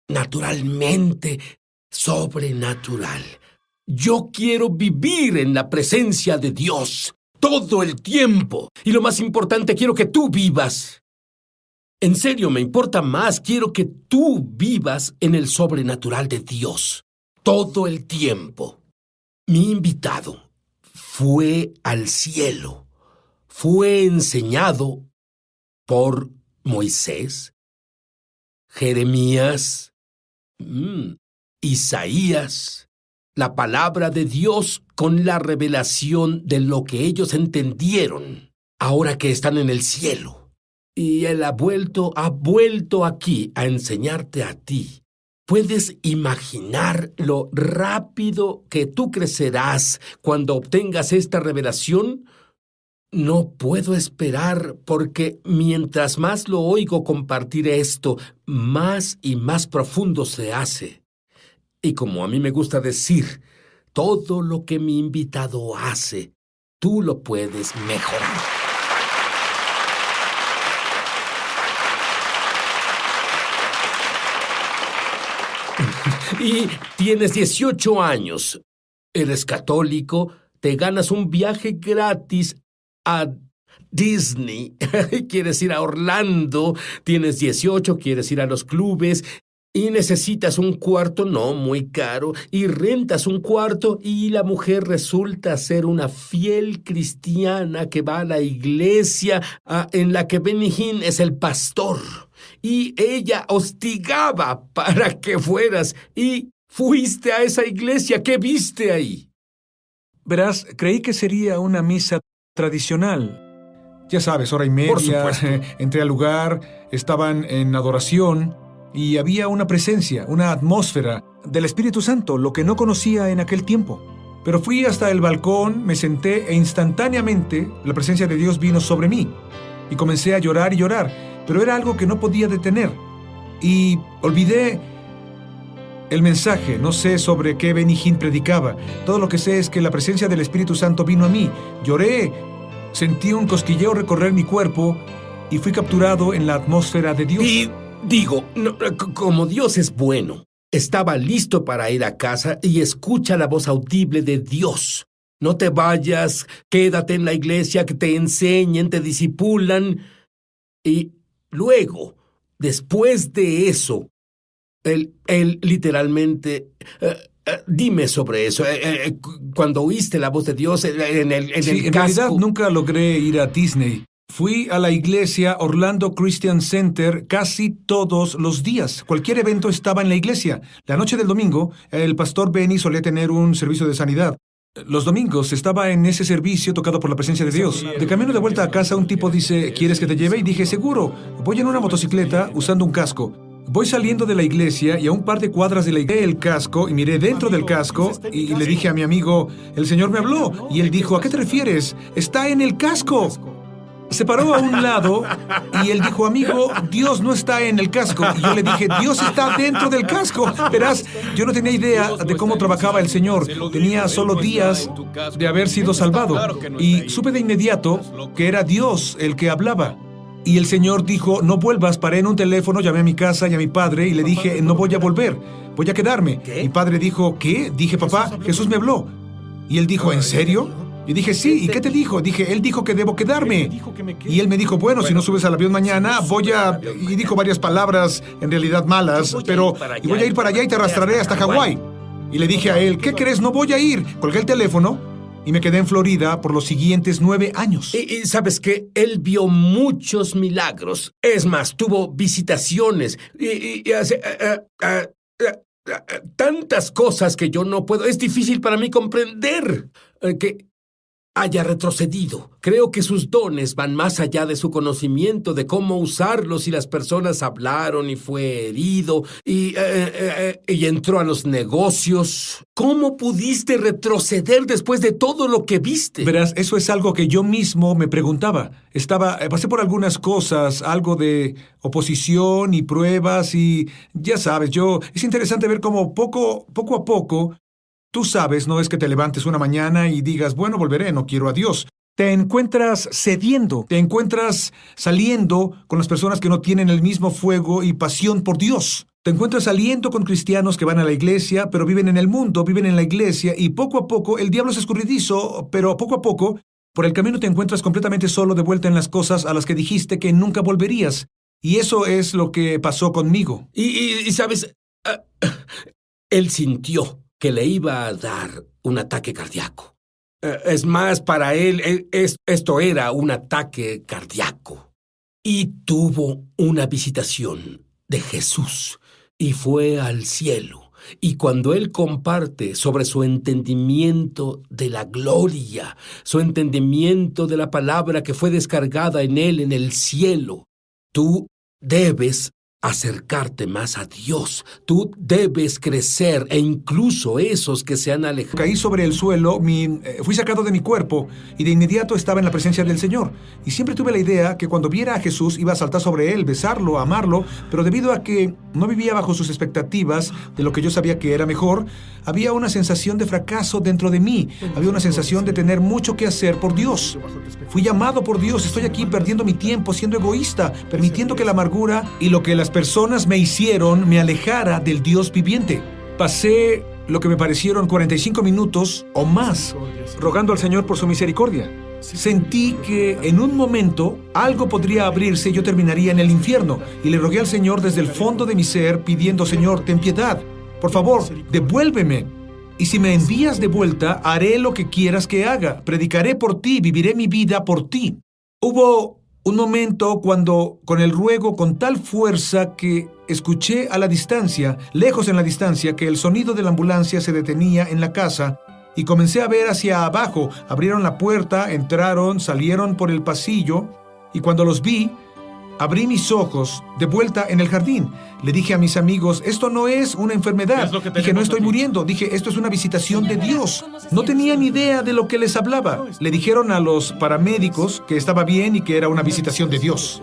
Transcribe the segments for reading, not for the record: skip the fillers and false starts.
naturalmente sobrenatural. Yo quiero vivir en la presencia de Dios todo el tiempo. Y lo más importante, quiero que tú vivas. En serio, me importa más. Quiero que tú vivas en el sobrenatural de Dios todo el tiempo. Mi invitado fue al cielo. Fue enseñado por Moisés, Jeremías, Isaías, la palabra de Dios con la revelación de lo que ellos entendieron ahora que están en el cielo. Y Él ha vuelto aquí a enseñarte a ti. ¿Puedes imaginar lo rápido que tú crecerás cuando obtengas esta revelación? No puedo esperar, porque mientras más lo oigo compartir esto, más y más profundo se hace. Y como a mí me gusta decir, todo lo que mi invitado hace, tú lo puedes mejorar. Y tienes 18 años, eres católico, te ganas un viaje gratis a Disney, quieres ir a Orlando, tienes 18, quieres ir a los clubes y necesitas un cuarto no muy caro y rentas un cuarto y la mujer resulta ser una fiel cristiana que va a la iglesia en la que Benny Hinn es el pastor y ella hostigaba para que fueras y fuiste a esa iglesia. ¿Qué viste ahí? Verás, creí que sería una misa tradicional. Ya sabes, hora y media. Por supuesto. Entré al lugar, estaban en adoración y había una presencia, una atmósfera del Espíritu Santo, lo que no conocía en aquel tiempo. Pero fui hasta el balcón, me senté e instantáneamente la presencia de Dios vino sobre mí. Y comencé a llorar y llorar, pero era algo que no podía detener. Y olvidé el mensaje, no sé sobre qué Benny Hinn predicaba. Todo lo que sé es que la presencia del Espíritu Santo vino a mí. Lloré, sentí un cosquilleo recorrer mi cuerpo y fui capturado en la atmósfera de Dios. Y digo, como Dios es bueno, estaba listo para ir a casa y escucha la voz audible de Dios. No te vayas, quédate en la iglesia, que te enseñen, te disipulan. Y luego, después de eso, él literalmente... dime sobre eso. Cuando oíste la voz de Dios en el casco. En realidad nunca logré ir a Disney. Fui a la iglesia Orlando Christian Center casi todos los días. Cualquier evento estaba en la iglesia. La noche del domingo, el pastor Benny solía tener un servicio de sanidad. Los domingos estaba en ese servicio tocado por la presencia de Dios. De camino de vuelta a casa, un tipo dice, ¿quieres que te lleve? Y dije, seguro. Voy en una motocicleta usando un casco. Voy saliendo de la iglesia y a un par de cuadras de la iglesia el casco y miré dentro del casco y le dije a mi amigo, el Señor me habló. Y él dijo, ¿a qué te refieres? Está en el casco. Se paró a un lado y él dijo, amigo, Dios no está en el casco. Y yo le dije, Dios está dentro del casco. Verás, yo no tenía idea de cómo trabajaba el Señor. Tenía solo días de haber sido salvado. Y supe de inmediato que era Dios el que hablaba. Y el Señor dijo, no vuelvas. Paré en un teléfono, llamé a mi casa y a mi padre y le dije, no voy a volver, voy a quedarme. ¿Qué? Mi padre dijo, ¿qué? Dije, papá, Jesús me habló. Y él dijo, ¿en serio? Y dije, sí, ¿y qué te dijo? Dije, él dijo que debo quedarme. Y él me dijo, bueno, si no subes al avión mañana, voy a... Y dijo varias palabras, en realidad malas, pero... Y voy a ir para allá y te arrastraré hasta Hawái. Y le dije a él, ¿qué crees? No voy a ir. Colgué el teléfono y me quedé en Florida por los siguientes 9 años. Y ¿sabes qué? Él vio muchos milagros. Es más, tuvo visitaciones. Y hace... tantas cosas que yo no puedo... Es difícil para mí comprender que haya retrocedido. Creo que sus dones van más allá de su conocimiento de cómo usarlos y las personas hablaron y fue herido y entró a los negocios. ¿Cómo pudiste retroceder después de todo lo que viste? Verás, eso es algo que yo mismo me preguntaba. Pasé por algunas cosas, algo de oposición y pruebas y ya sabes, es interesante ver cómo poco a poco. Tú sabes, no es que te levantes una mañana y digas, bueno, volveré, no quiero a Dios. Te encuentras cediendo, te encuentras saliendo con las personas que no tienen el mismo fuego y pasión por Dios. Te encuentras saliendo con cristianos que van a la iglesia, pero viven en el mundo, viven en la iglesia, y poco a poco, el diablo es escurridizo, pero poco a poco, por el camino te encuentras completamente solo de vuelta en las cosas a las que dijiste que nunca volverías. Y eso es lo que pasó conmigo. Y ¿sabes? Él sintió que le iba a dar un ataque cardíaco. Es más, para él, esto era un ataque cardíaco. Y tuvo una visitación de Jesús y fue al cielo. Y cuando él comparte sobre su entendimiento de la gloria, su entendimiento de la palabra que fue descargada en él en el cielo, tú debes acercarte más a Dios. Tú debes crecer, e incluso esos que se han alejado. Caí sobre el suelo, fui sacado de mi cuerpo y de inmediato estaba en la presencia del Señor. Y siempre tuve la idea que cuando viera a Jesús iba a saltar sobre él, besarlo, amarlo, pero debido a que no vivía bajo sus expectativas de lo que yo sabía que era mejor, había una sensación de fracaso dentro de mí. Había una sensación de tener mucho que hacer por Dios. Fui llamado por Dios, estoy aquí perdiendo mi tiempo, siendo egoísta, permitiendo que la amargura y lo que las personas me hicieron me alejara del Dios viviente. Pasé lo que me parecieron 45 minutos o más rogando al Señor por su misericordia. Sentí que en un momento algo podría abrirse y yo terminaría en el infierno. Y le rogué al Señor desde el fondo de mi ser pidiendo: Señor, ten piedad. Por favor, devuélveme. Y si me envías de vuelta, haré lo que quieras que haga. Predicaré por ti, viviré mi vida por ti. Hubo un momento cuando, con el ruego con tal fuerza que escuché a la distancia, lejos en la distancia, que el sonido de la ambulancia se detenía en la casa y comencé a ver hacia abajo. Abrieron la puerta, entraron, salieron por el pasillo y cuando los vi, abrí mis ojos de vuelta en el jardín. Le dije a mis amigos: esto no es una enfermedad. Dije: no estoy muriendo. Dije: esto es una visitación de Dios. No tenían idea de lo que les hablaba. Le dijeron a los paramédicos que estaba bien y que era una visitación de Dios.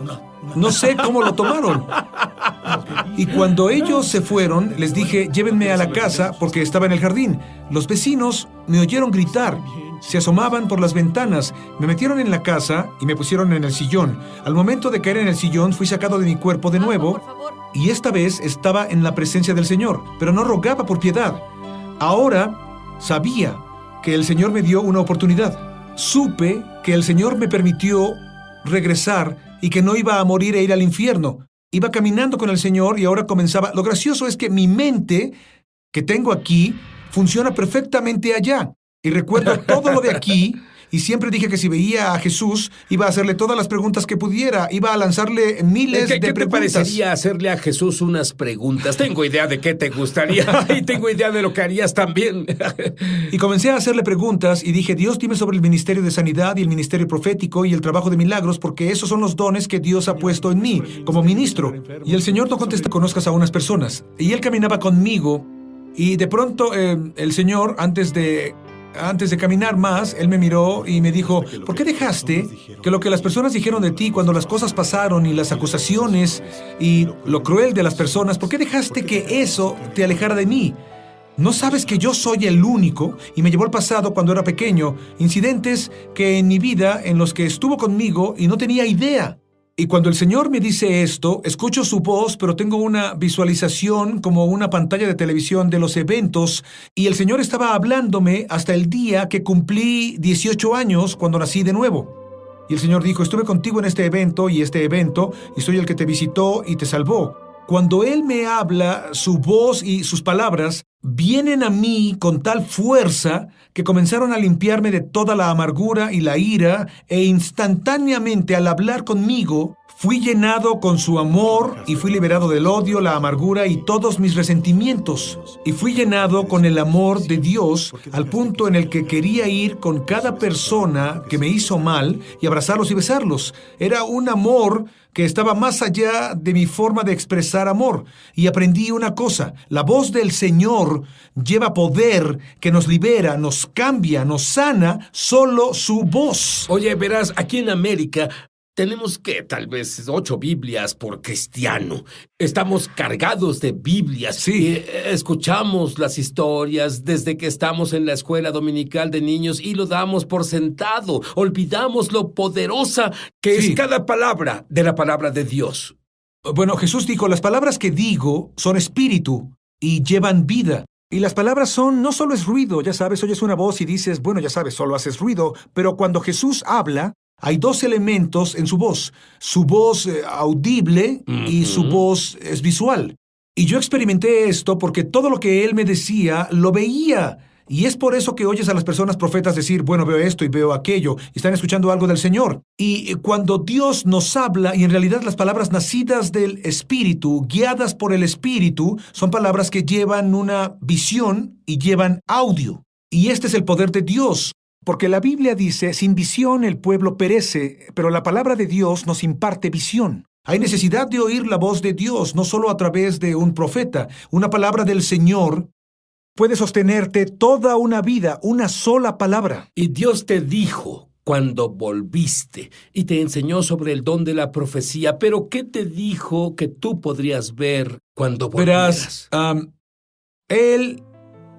No sé cómo lo tomaron. Y cuando ellos se fueron, les dije: llévenme a la casa porque estaba en el jardín. Los vecinos me oyeron gritar. Se asomaban por las ventanas, me metieron en la casa y me pusieron en el sillón. Al momento de caer en el sillón, fui sacado de mi cuerpo de nuevo y esta vez estaba en la presencia del Señor, pero no rogaba por piedad. Ahora sabía que el Señor me dio una oportunidad. Supe que el Señor me permitió regresar y que no iba a morir e ir al infierno. Iba caminando con el Señor y ahora comenzaba. Lo gracioso es que mi mente, que tengo aquí, funciona perfectamente allá. Y recuerdo todo lo de aquí, y siempre dije que si veía a Jesús, iba a hacerle todas las preguntas que pudiera, iba a lanzarle miles de preguntas. ¿Qué te parecería hacerle a Jesús unas preguntas? Tengo idea de qué te gustaría, y tengo idea de lo que harías también. Y comencé a hacerle preguntas, y dije: Dios, dime sobre el ministerio de sanidad y el ministerio profético y el trabajo de milagros, porque esos son los dones que Dios ha puesto en mí, como ministro. Y el Señor no contesta: conozcas a unas personas. Y Él caminaba conmigo, y de pronto el Señor, antes de caminar más, Él me miró y me dijo: ¿por qué dejaste que lo que las personas dijeron de ti cuando las cosas pasaron y las acusaciones y lo cruel de las personas, por qué dejaste que eso te alejara de mí? ¿No sabes que yo soy el único? Y me llevó al pasado cuando era pequeño, incidentes que en mi vida en los que estuvo conmigo y no tenía idea. Y cuando el Señor me dice esto, escucho su voz, pero tengo una visualización como una pantalla de televisión de los eventos, y el Señor estaba hablándome hasta el día que cumplí 18 años, cuando nací de nuevo. Y el Señor dijo: estuve contigo en este evento, y soy el que te visitó y te salvó. Cuando Él me habla, su voz y sus palabras vienen a mí con tal fuerza que comenzaron a limpiarme de toda la amargura y la ira, e instantáneamente al hablar conmigo, fui llenado con su amor y fui liberado del odio, la amargura y todos mis resentimientos. Y fui llenado con el amor de Dios al punto en el que quería ir con cada persona que me hizo mal y abrazarlos y besarlos. Era un amor que estaba más allá de mi forma de expresar amor. Y aprendí una cosa: la voz del Señor lleva poder que nos libera, nos cambia, nos sana, solo su voz. Oye, verás, aquí en América tenemos tal vez 8 Biblias por cristiano. Estamos cargados de Biblias. Sí. Escuchamos las historias desde que estamos en la escuela dominical de niños y lo damos por sentado. Olvidamos lo poderosa que es cada palabra de la palabra de Dios. Bueno, Jesús dijo, las palabras que digo son espíritu y llevan vida. Y las palabras son, no solo es ruido, ya sabes, oyes una voz y dices, bueno, ya sabes, solo haces ruido, pero cuando Jesús habla, hay dos elementos en su voz audible y su voz es visual. Y yo experimenté esto porque todo lo que él me decía lo veía. Y es por eso que oyes a las personas profetas decir, bueno, veo esto y veo aquello, y están escuchando algo del Señor. Y cuando Dios nos habla, y en realidad las palabras nacidas del Espíritu, guiadas por el Espíritu, son palabras que llevan una visión y llevan audio. Y este es el poder de Dios, porque la Biblia dice, sin visión el pueblo perece, pero la palabra de Dios nos imparte visión. Hay necesidad de oír la voz de Dios, no solo a través de un profeta. Una palabra del Señor puede sostenerte toda una vida, una sola palabra. Y Dios te dijo cuando volviste y te enseñó sobre el don de la profecía, pero ¿qué te dijo que tú podrías ver cuando volvieras? Verás, Él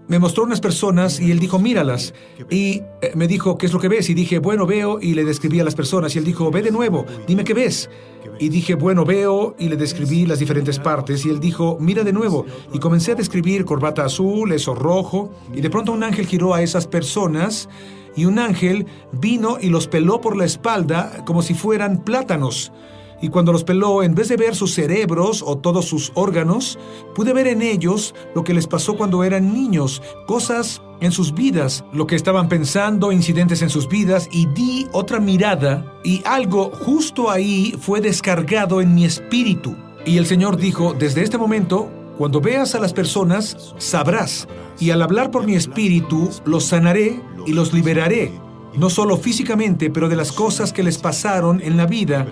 me mostró unas personas y él dijo, míralas. Y me dijo, ¿qué es lo que ves? Y dije, bueno, veo, y le describí a las personas. Y él dijo, ve de nuevo, dime qué ves. Y dije, bueno, veo, y le describí las diferentes partes. Y él dijo, mira de nuevo. Y comencé a describir corbata azul, eso rojo. Y de pronto un ángel giró a esas personas. Y un ángel vino y los peló por la espalda como si fueran plátanos. Y cuando los peló, en vez de ver sus cerebros o todos sus órganos, pude ver en ellos lo que les pasó cuando eran niños, cosas en sus vidas, lo que estaban pensando, incidentes en sus vidas, y di otra mirada, y algo justo ahí fue descargado en mi espíritu. Y el Señor dijo, desde este momento, cuando veas a las personas, sabrás, y al hablar por mi espíritu, los sanaré y los liberaré, no solo físicamente, pero de las cosas que les pasaron en la vida.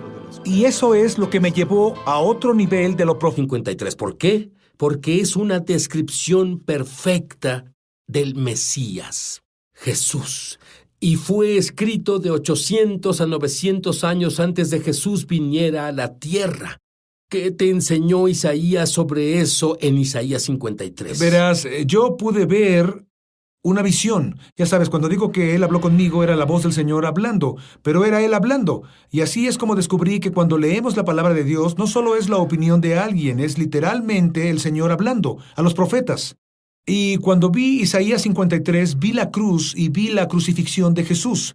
Y eso es lo que me llevó a otro nivel de lo profundo. 53. ¿Por qué? Porque es una descripción perfecta del Mesías, Jesús. Y fue escrito de 800 a 900 años antes de Jesús viniera a la tierra. ¿Qué te enseñó Isaías sobre eso en Isaías 53? Verás, yo pude ver una visión. Ya sabes, cuando digo que Él habló conmigo, era la voz del Señor hablando, pero era Él hablando. Y así es como descubrí que cuando leemos la palabra de Dios, no solo es la opinión de alguien, es literalmente el Señor hablando a los profetas. Y cuando vi Isaías 53, vi la cruz y vi la crucifixión de Jesús.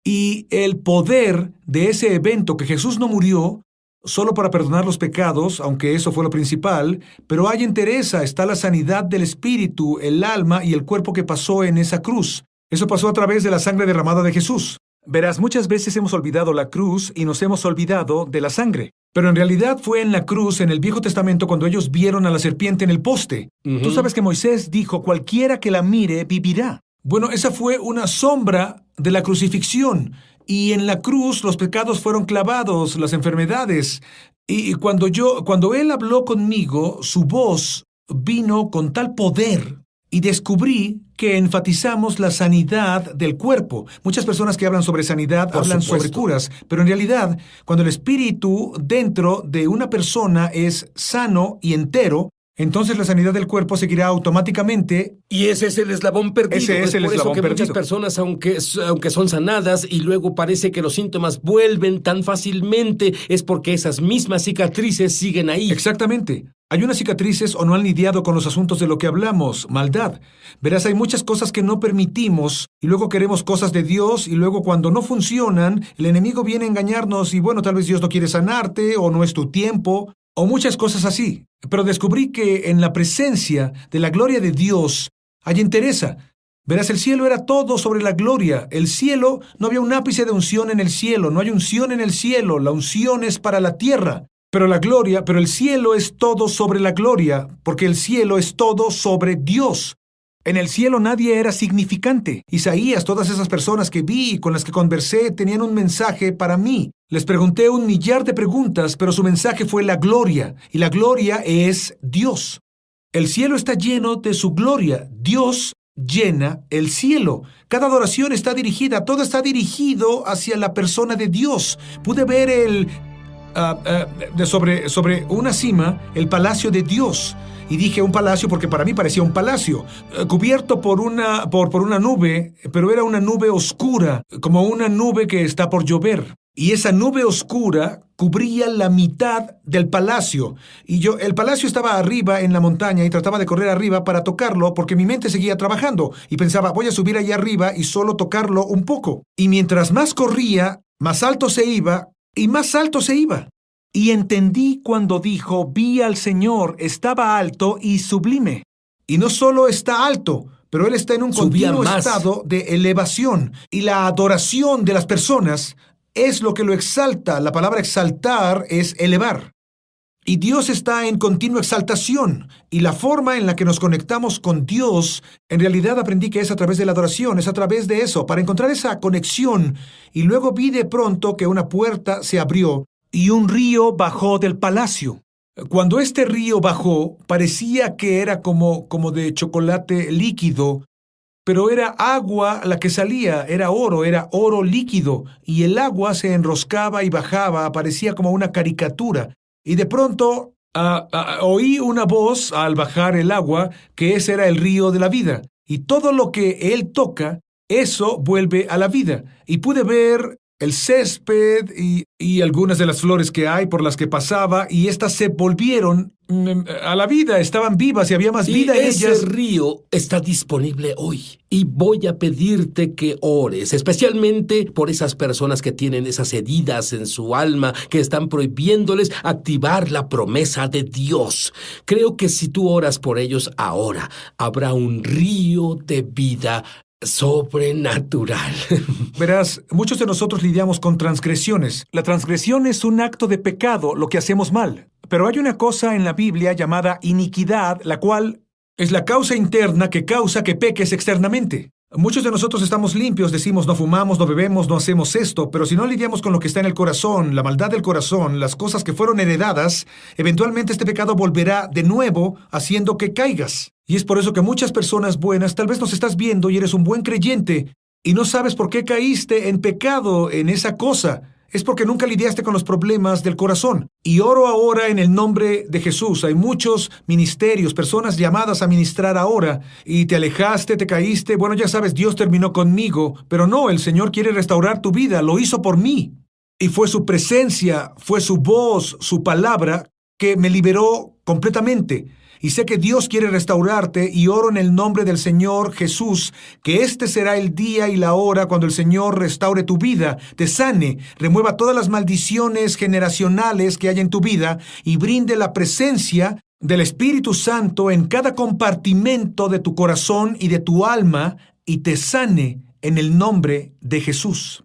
Y el poder de ese evento, que Jesús no murió solo para perdonar los pecados, aunque eso fue lo principal, pero hay en Teresa, está la sanidad del espíritu, el alma y el cuerpo que pasó en esa cruz. Eso pasó a través de la sangre derramada de Jesús. Verás, muchas veces hemos olvidado la cruz y nos hemos olvidado de la sangre. Pero en realidad fue en la cruz, en el Viejo Testamento, cuando ellos vieron a la serpiente en el poste. Tú sabes que Moisés dijo, cualquiera que la mire vivirá. Bueno, esa fue una sombra de la crucifixión. Y en la cruz los pecados fueron clavados, las enfermedades. Y cuando Él habló conmigo, su voz vino con tal poder y descubrí que enfatizamos la sanidad del cuerpo. Muchas personas que hablan sobre sanidad hablan sobre curas, pero en realidad, cuando el espíritu dentro de una persona es sano y entero, entonces la sanidad del cuerpo seguirá automáticamente. Y ese es el eslabón perdido. Ese es el por eslabón eso que perdido. muchas personas, aunque son sanadas y luego parece que los síntomas vuelven tan fácilmente, es porque esas mismas cicatrices siguen ahí. Exactamente. Hay unas cicatrices o no han lidiado con los asuntos de lo que hablamos, maldad. Verás, hay muchas cosas que no permitimos y luego queremos cosas de Dios y luego cuando no funcionan, el enemigo viene a engañarnos y bueno, tal vez Dios no quiere sanarte o no es tu tiempo o muchas cosas así. Pero descubrí que en la presencia de la gloria de Dios hay entereza. Verás, el cielo era todo sobre la gloria. El cielo, no había un ápice de unción en el cielo, no hay unción en el cielo, la unción es para la tierra. Pero el cielo es todo sobre la gloria, porque el cielo es todo sobre Dios. En el cielo nadie era significante. Isaías, todas esas personas que vi y con las que conversé tenían un mensaje para mí. Les pregunté 1 millar de preguntas, pero su mensaje fue la gloria, y la gloria es Dios. El cielo está lleno de su gloria. Dios llena el cielo. Cada adoración está dirigida, todo está dirigido hacia la persona de Dios. Pude ver sobre una cima, el palacio de Dios. Y dije un palacio porque para mí parecía un palacio, cubierto por una nube, pero era una nube oscura, como una nube que está por llover. y esa nube oscura cubría la mitad del palacio. Y el palacio estaba arriba en la montaña y trataba de correr arriba para tocarlo porque mi mente seguía trabajando y pensaba, voy a subir allá arriba y solo tocarlo un poco. Y mientras más corría, más alto se iba y más alto se iba. Y entendí cuando dijo, vi al Señor, estaba alto y sublime. Y no solo está alto, pero Él está en un continuo estado de elevación. Y la adoración de las personas es lo que lo exalta. La palabra exaltar es elevar. Y Dios está en continua exaltación. Y la forma en la que nos conectamos con Dios, en realidad aprendí que es a través de la adoración, es a través de eso, para encontrar esa conexión. Y luego vi de pronto que una puerta se abrió y un río bajó del palacio. Cuando este río bajó, parecía que era como de chocolate líquido, pero era agua la que salía, era oro líquido, y el agua se enroscaba y bajaba, parecía como una caricatura. Y de pronto oí una voz al bajar el agua, que ese era el río de la vida. Y todo lo que él toca, eso vuelve a la vida. Y pude ver el césped y algunas de las flores que hay por las que pasaba, y estas se volvieron a la vida, estaban vivas y había más vida en ellas. Ese río está disponible hoy, y voy a pedirte que ores, especialmente por esas personas que tienen esas heridas en su alma, que están prohibiéndoles activar la promesa de Dios. Creo que si tú oras por ellos ahora, habrá un río de vida sobrenatural. Verás, muchos de nosotros lidiamos con transgresiones. La transgresión es un acto de pecado, lo que hacemos mal. Pero hay una cosa en la Biblia llamada iniquidad, la cual es la causa interna que causa que peques externamente. Muchos de nosotros estamos limpios, decimos no fumamos, no bebemos, no hacemos esto, pero si no lidiamos con lo que está en el corazón, la maldad del corazón, las cosas que fueron heredadas, eventualmente este pecado volverá de nuevo haciendo que caigas. Y es por eso que muchas personas buenas, tal vez nos estás viendo y eres un buen creyente y no sabes por qué caíste en pecado en esa cosa. Es porque nunca lidiaste con los problemas del corazón. Y oro ahora en el nombre de Jesús. Hay muchos ministerios, personas llamadas a ministrar ahora, y te alejaste, te caíste. Bueno, ya sabes, Dios terminó conmigo, pero no, el Señor quiere restaurar tu vida, lo hizo por mí. Y fue su presencia, fue su voz, su palabra, que me liberó completamente. Y sé que Dios quiere restaurarte y oro en el nombre del Señor Jesús, que este será el día y la hora cuando el Señor restaure tu vida, te sane, remueva todas las maldiciones generacionales que hay en tu vida y brinde la presencia del Espíritu Santo en cada compartimento de tu corazón y de tu alma y te sane en el nombre de Jesús.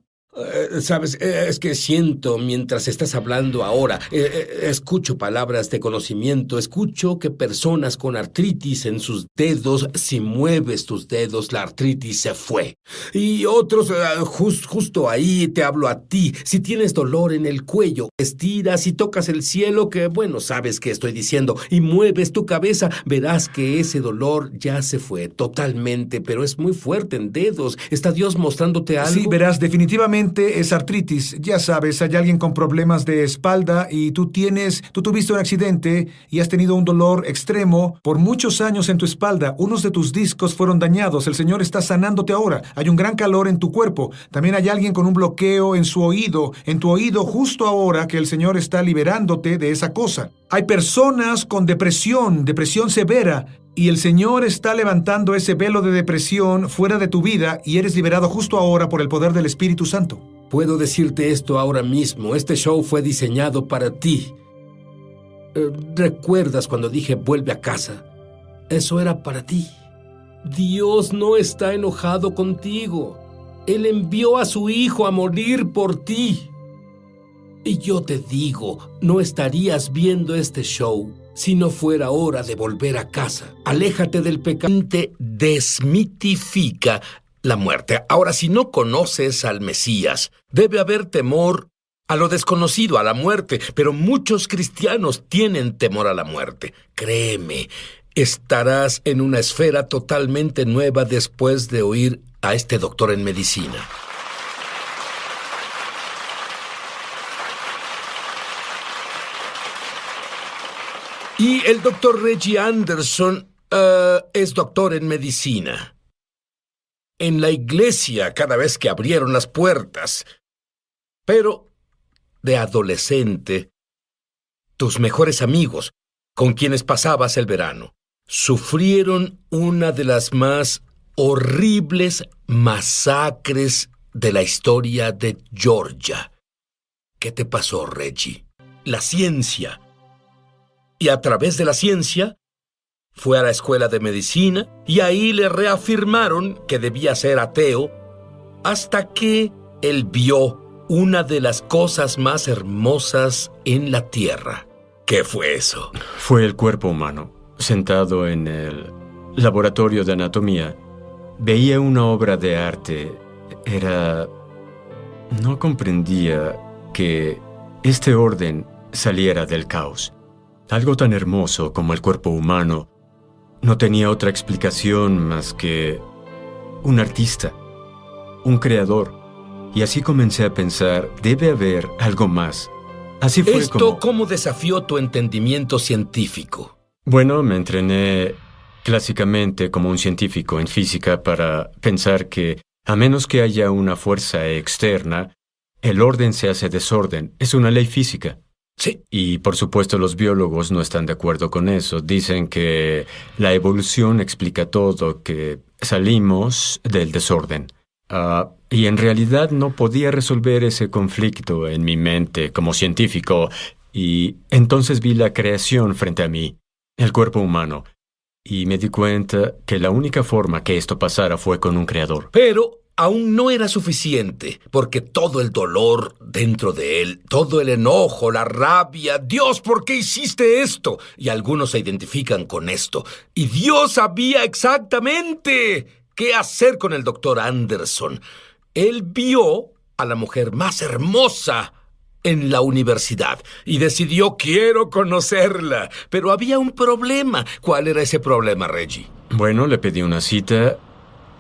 Sabes, es que siento mientras estás hablando ahora, escucho palabras de conocimiento, escucho que personas con artritis en sus dedos, si mueves tus dedos, la artritis se fue. Y otros, justo ahí te hablo a ti, si tienes dolor en el cuello, estiras y tocas el cielo, que bueno, sabes qué estoy diciendo, y mueves tu cabeza, verás que ese dolor ya se fue totalmente, pero es muy fuerte en dedos. ¿Está Dios mostrándote algo? Sí, verás, definitivamente es artritis. Ya sabes, hay alguien con problemas de espalda y tú tuviste un accidente y has tenido un dolor extremo por muchos años en tu espalda. Unos de tus discos fueron dañados. El Señor está sanándote ahora. Hay un gran calor en tu cuerpo. También hay alguien con un bloqueo en tu oído justo ahora que el Señor está liberándote de esa cosa. Hay personas con depresión severa. Y el Señor está levantando ese velo de depresión fuera de tu vida y eres liberado justo ahora por el poder del Espíritu Santo. Puedo decirte esto ahora mismo. Este show fue diseñado para ti. ¿Recuerdas cuando dije vuelve a casa? Eso era para ti. Dios no está enojado contigo. Él envió a su Hijo a morir por ti. Y yo te digo, no estarías viendo este show si no fuera hora de volver a casa. Aléjate del pecado. Desmitifica la muerte. Ahora, si no conoces al Mesías, debe haber temor a lo desconocido, a la muerte. Pero muchos cristianos tienen temor a la muerte. Créeme, estarás en una esfera totalmente nueva después de oír a este doctor en medicina. Y el doctor Reggie Anderson es doctor en medicina. En la iglesia, cada vez que abrieron las puertas. Pero de adolescente, tus mejores amigos, con quienes pasabas el verano, sufrieron una de las más horribles masacres de la historia de Georgia. ¿Qué te pasó, Reggie? La ciencia. Y a través de la ciencia, fue a la escuela de medicina y ahí le reafirmaron que debía ser ateo hasta que él vio una de las cosas más hermosas en la tierra. ¿Qué fue eso? Fue el cuerpo humano. Sentado en el laboratorio de anatomía, veía una obra de arte. No comprendía que este orden saliera del caos. Algo tan hermoso como el cuerpo humano no tenía otra explicación más que un artista, un creador. Y así comencé a pensar, debe haber algo más. Así fue ¿Cómo desafió tu entendimiento científico? Bueno, me entrené clásicamente como un científico en física para pensar que, a menos que haya una fuerza externa, el orden se hace desorden. Es una ley física. Sí. Y, por supuesto, los biólogos no están de acuerdo con eso. Dicen que la evolución explica todo, que salimos del desorden. Y en realidad no podía resolver ese conflicto en mi mente como científico. Y entonces vi la creación frente a mí, el cuerpo humano. Y me di cuenta que la única forma que esto pasara fue con un creador. Pero aún no era suficiente, porque todo el dolor dentro de él, todo el enojo, la rabia, Dios, ¿por qué hiciste esto? Y algunos se identifican con esto. Y Dios sabía exactamente qué hacer con el doctor Anderson. Él vio a la mujer más hermosa en la universidad y decidió, quiero conocerla. Pero había un problema. ¿Cuál era ese problema, Reggie? Bueno, le pedí una cita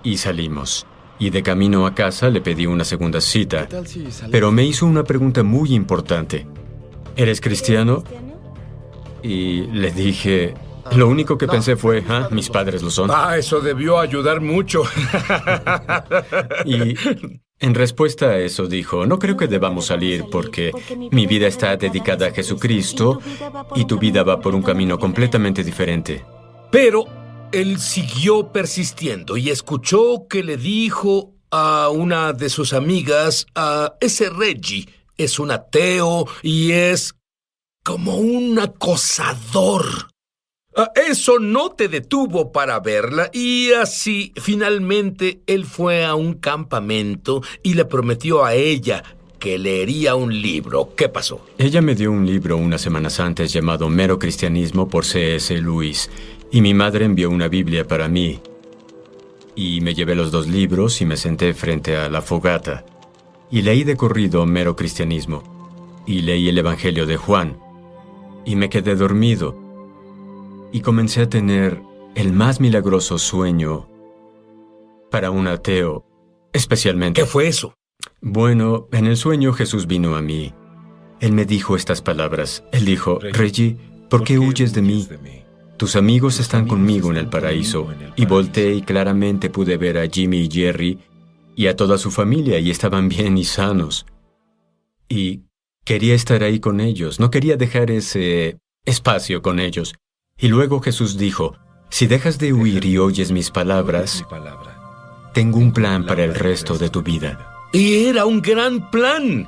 y salimos. Y de camino a casa le pedí una segunda cita. Pero me hizo una pregunta muy importante. ¿Eres cristiano? Y le dije... Lo único que pensé fue, mis padres lo son. Eso debió ayudar mucho. Y en respuesta a eso dijo, no creo que debamos salir porque mi vida está dedicada a Jesucristo y tu vida va por un camino completamente diferente. Pero él siguió persistiendo y escuchó que le dijo a una de sus amigas, ese Reggie es un ateo y es como un acosador. Eso no te detuvo para verla y así finalmente él fue a un campamento y le prometió a ella que leería un libro. ¿Qué pasó? Ella me dio un libro unas semanas antes llamado Mero Cristianismo por C.S. Lewis y mi madre envió una Biblia para mí. Y me llevé los dos libros y me senté frente a la fogata y leí de corrido Mero Cristianismo y leí el Evangelio de Juan y me quedé dormido. Y comencé a tener el más milagroso sueño para un ateo, especialmente. ¿Qué fue eso? Bueno, en el sueño Jesús vino a mí. Él me dijo estas palabras. Él dijo, Reggie, ¿por qué huyes de mí? Tus amigos están conmigo en el paraíso. Y volteé y claramente pude ver a Jimmy y Jerry y a toda su familia y estaban bien y sanos. Y quería estar ahí con ellos. No quería dejar ese espacio con ellos. Y luego Jesús dijo, si dejas de huir y oyes mis palabras, tengo un plan para el resto de tu vida. Y era un gran plan.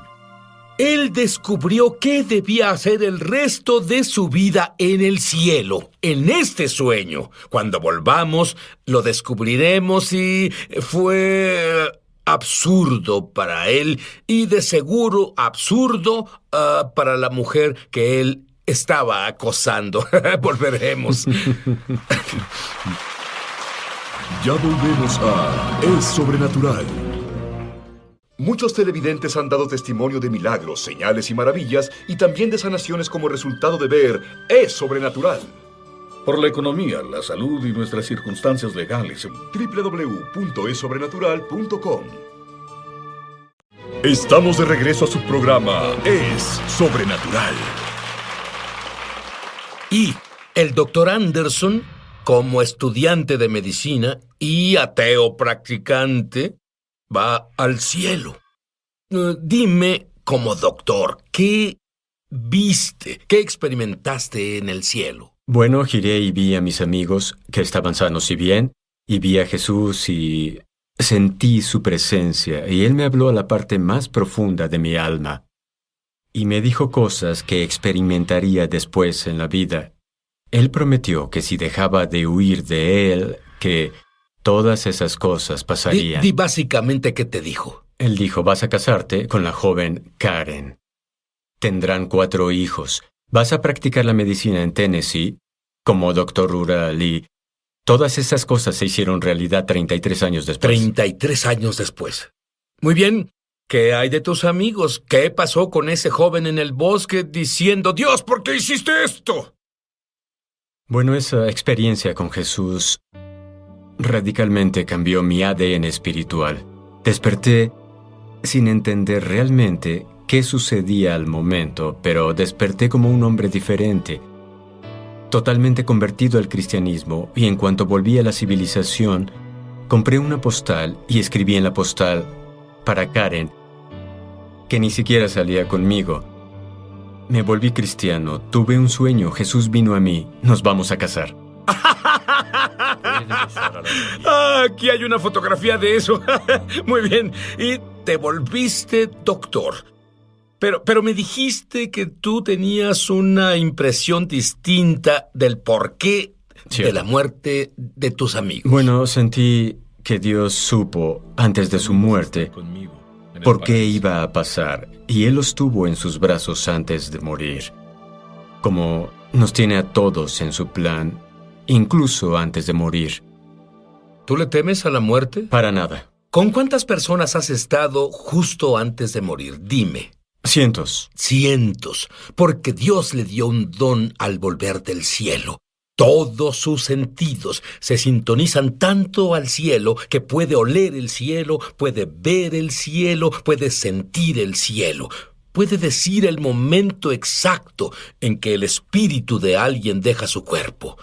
Él descubrió qué debía hacer el resto de su vida en el cielo, en este sueño. Cuando volvamos, lo descubriremos y fue absurdo para él y de seguro absurdo para la mujer que él estaba acosando. Volveremos. Ya volvemos a Es Sobrenatural. Muchos televidentes han dado testimonio de milagros, señales y maravillas, y también de sanaciones como resultado de ver Es Sobrenatural. Por la economía, la salud y nuestras circunstancias legales. www.esobrenatural.com. Estamos de regreso a su programa Es Sobrenatural. Y el doctor Anderson, como estudiante de medicina y ateo practicante, va al cielo. Dime, como doctor, ¿qué viste? ¿Qué experimentaste en el cielo? Bueno, giré y vi a mis amigos que estaban sanos y bien, y vi a Jesús y sentí su presencia, y Él me habló a la parte más profunda de mi alma, y me dijo cosas que experimentaría después en la vida. Él prometió que si dejaba de huir de Él, que todas esas cosas pasarían. Di básicamente qué te dijo. Él dijo, vas a casarte con la joven Karen. Tendrán 4 hijos. Vas a practicar la medicina en Tennessee como doctor rural y todas esas cosas se hicieron realidad 33 años después. 33 años después. Muy bien. ¿Qué hay de tus amigos? ¿Qué pasó con ese joven en el bosque diciendo, Dios, ¿por qué hiciste esto? Bueno, esa experiencia con Jesús radicalmente cambió mi ADN espiritual. Desperté sin entender realmente qué sucedía al momento, pero desperté como un hombre diferente, totalmente convertido al cristianismo, y en cuanto volví a la civilización, compré una postal y escribí en la postal para Karen, que ni siquiera salía conmigo. Me volví cristiano, tuve un sueño, Jesús vino a mí, nos vamos a casar. Aquí hay una fotografía de eso. Muy bien. Y te volviste doctor. Pero me dijiste que tú tenías una impresión distinta del porqué de la muerte de tus amigos. Bueno, sentí que Dios supo, antes de su muerte, por qué iba a pasar, y Él los tuvo en sus brazos antes de morir. Como nos tiene a todos en su plan, incluso antes de morir. ¿Tú le temes a la muerte? Para nada. ¿Con cuántas personas has estado justo antes de morir? Dime. Cientos. Cientos, porque Dios le dio un don al volver del cielo. Todos sus sentidos se sintonizan tanto al cielo que puede oler el cielo, puede ver el cielo, puede sentir el cielo. Puede decir el momento exacto en que el espíritu de alguien deja su cuerpo.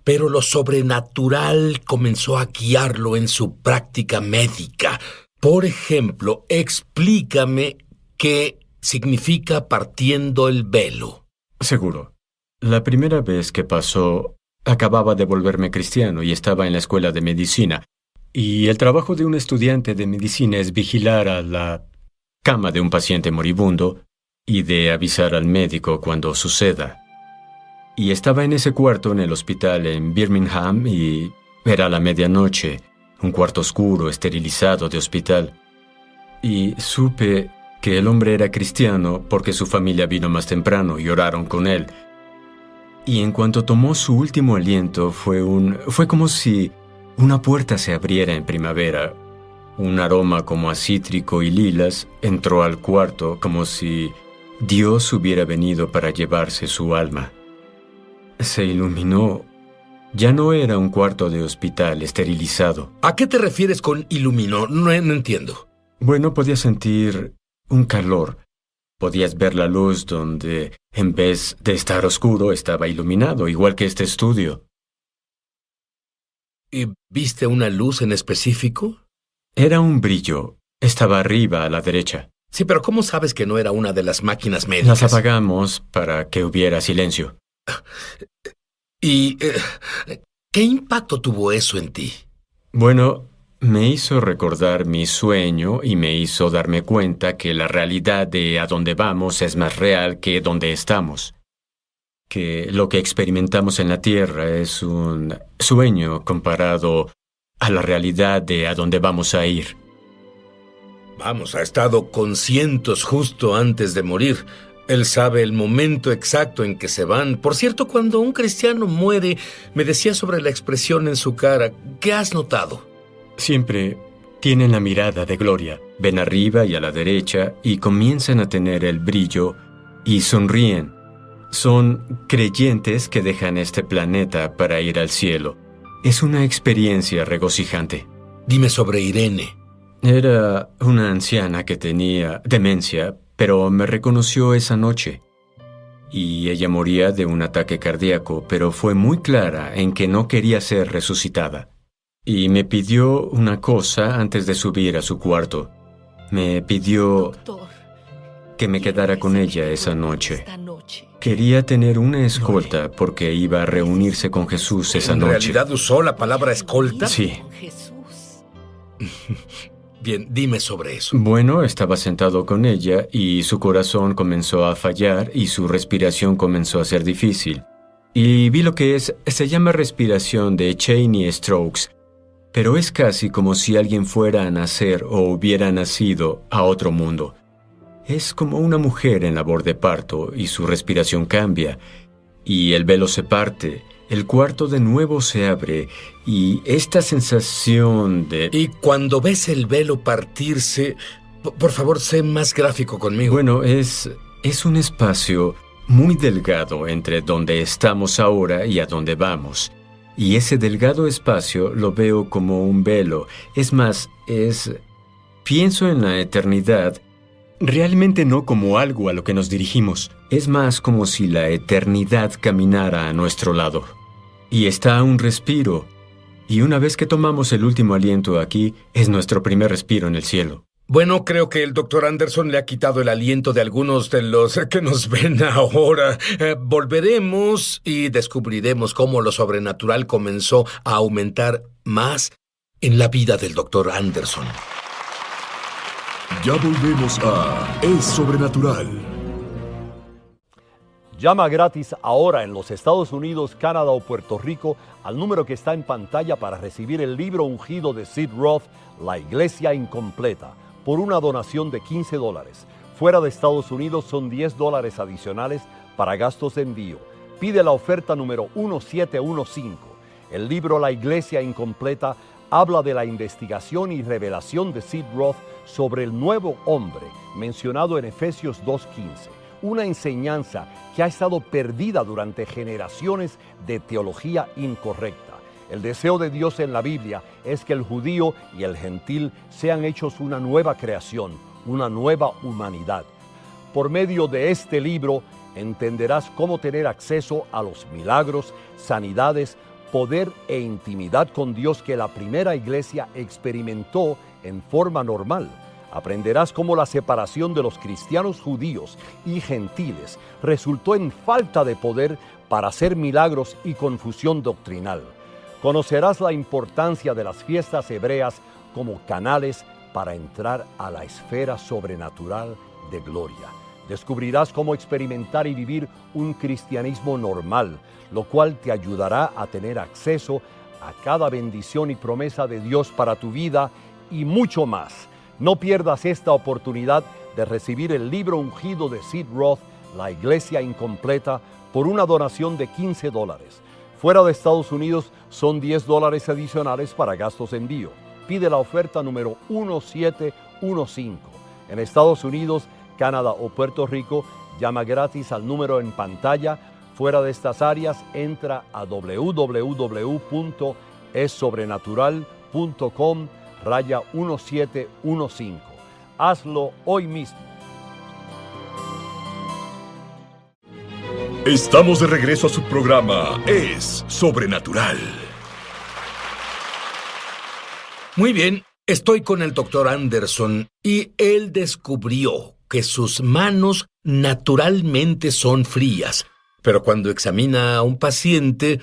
Pero lo sobrenatural comenzó a guiarlo en su práctica médica. Por ejemplo, explícame qué significa partiendo el velo. Seguro. La primera vez que pasó, acababa de volverme cristiano y estaba en la escuela de medicina. Y el trabajo de un estudiante de medicina es vigilar a la cama de un paciente moribundo y de avisar al médico cuando suceda. Y estaba en ese cuarto en el hospital en Birmingham y era la medianoche, un cuarto oscuro, esterilizado de hospital. Y supe que el hombre era cristiano porque su familia vino más temprano y oraron con él. Y en cuanto tomó su último aliento fue como si una puerta se abriera en primavera. Un aroma como a cítrico y lilas entró al cuarto como si Dios hubiera venido para llevarse su alma. Se iluminó. Ya no era un cuarto de hospital esterilizado. ¿A qué te refieres con iluminó? No entiendo. Bueno, podía sentir un calor. Podías ver la luz donde, en vez de estar oscuro, estaba iluminado, igual que este estudio. ¿Y viste una luz en específico? Era un brillo. Estaba arriba a la derecha. Sí, pero ¿cómo sabes que no era una de las máquinas médicas? Las apagamos para que hubiera silencio. ¿Y qué impacto tuvo eso en ti? Bueno, me hizo recordar mi sueño y me hizo darme cuenta que la realidad de a dónde vamos es más real que donde estamos. Que lo que experimentamos en la Tierra es un sueño comparado a la realidad de a dónde vamos a ir. Vamos, ha estado con cientos justo antes de morir. Él sabe el momento exacto en que se van. Por cierto, cuando un cristiano muere, me decía sobre la expresión en su cara. ¿Qué has notado? Siempre tienen la mirada de gloria. Ven arriba y a la derecha y comienzan a tener el brillo y sonríen. Son creyentes que dejan este planeta para ir al cielo. Es una experiencia regocijante. Dime sobre Irene. Era una anciana que tenía demencia, pero me reconoció esa noche. Y ella moría de un ataque cardíaco, pero fue muy clara en que no quería ser resucitada. Y me pidió una cosa antes de subir a su cuarto. Me pidió... Doctor, que me quedara con ella esa noche. Quería tener una escolta porque iba a reunirse con Jesús esa ¿En noche. realidad usó la palabra escolta? Sí. Bien, dime sobre eso. Bueno, estaba sentado con ella y su corazón comenzó a fallar y su respiración comenzó a ser difícil. Y vi lo que se llama respiración de Cheney-Stokes, pero es casi como si alguien fuera a nacer o hubiera nacido a otro mundo. Es como una mujer en labor de parto y su respiración cambia, y el velo se parte, el cuarto de nuevo se abre, y esta sensación de... Y cuando ves el velo partirse, por favor, sé más gráfico conmigo. Bueno, es un espacio muy delgado entre donde estamos ahora y a donde vamos. Y ese delgado espacio lo veo como un velo. Es más, pienso en la eternidad, realmente no como algo a lo que nos dirigimos. Es más como si la eternidad caminara a nuestro lado. Y está a un respiro. Y una vez que tomamos el último aliento aquí, es nuestro primer respiro en el cielo. Bueno, creo que el Dr. Anderson le ha quitado el aliento de algunos de los que nos ven ahora. Volveremos y descubriremos cómo lo sobrenatural comenzó a aumentar más en la vida del Dr. Anderson. Ya volvemos a Es Sobrenatural. Llama gratis ahora en los Estados Unidos, Canadá o Puerto Rico al número que está en pantalla para recibir el libro ungido de Sid Roth, La Iglesia Incompleta, por una donación de $15. Fuera de Estados Unidos son $10 adicionales para gastos de envío. Pide la oferta número 1715. El libro La Iglesia Incompleta habla de la investigación y revelación de Sid Roth sobre el nuevo hombre mencionado en Efesios 2:15. Una enseñanza que ha estado perdida durante generaciones de teología incorrecta. El deseo de Dios en la Biblia es que el judío y el gentil sean hechos una nueva creación, una nueva humanidad. Por medio de este libro entenderás cómo tener acceso a los milagros, sanidades, poder e intimidad con Dios que la primera iglesia experimentó en forma normal. Aprenderás cómo la separación de los cristianos judíos y gentiles resultó en falta de poder para hacer milagros y confusión doctrinal. Conocerás la importancia de las fiestas hebreas como canales para entrar a la esfera sobrenatural de gloria. Descubrirás cómo experimentar y vivir un cristianismo normal, lo cual te ayudará a tener acceso a cada bendición y promesa de Dios para tu vida y mucho más. No pierdas esta oportunidad de recibir el libro ungido de Sid Roth, La Iglesia Incompleta, por una donación de $15. Fuera de Estados Unidos son $10 adicionales para gastos de envío. Pide la oferta número 1715. En Estados Unidos, Canadá o Puerto Rico, llama gratis al número en pantalla. Fuera de estas áreas, entra a www.essobrenatural.com/1715. Hazlo hoy mismo. Estamos de regreso a su programa Es Sobrenatural. Muy bien, estoy con el Dr. Anderson y él descubrió que sus manos naturalmente son frías. Pero cuando examina a un paciente,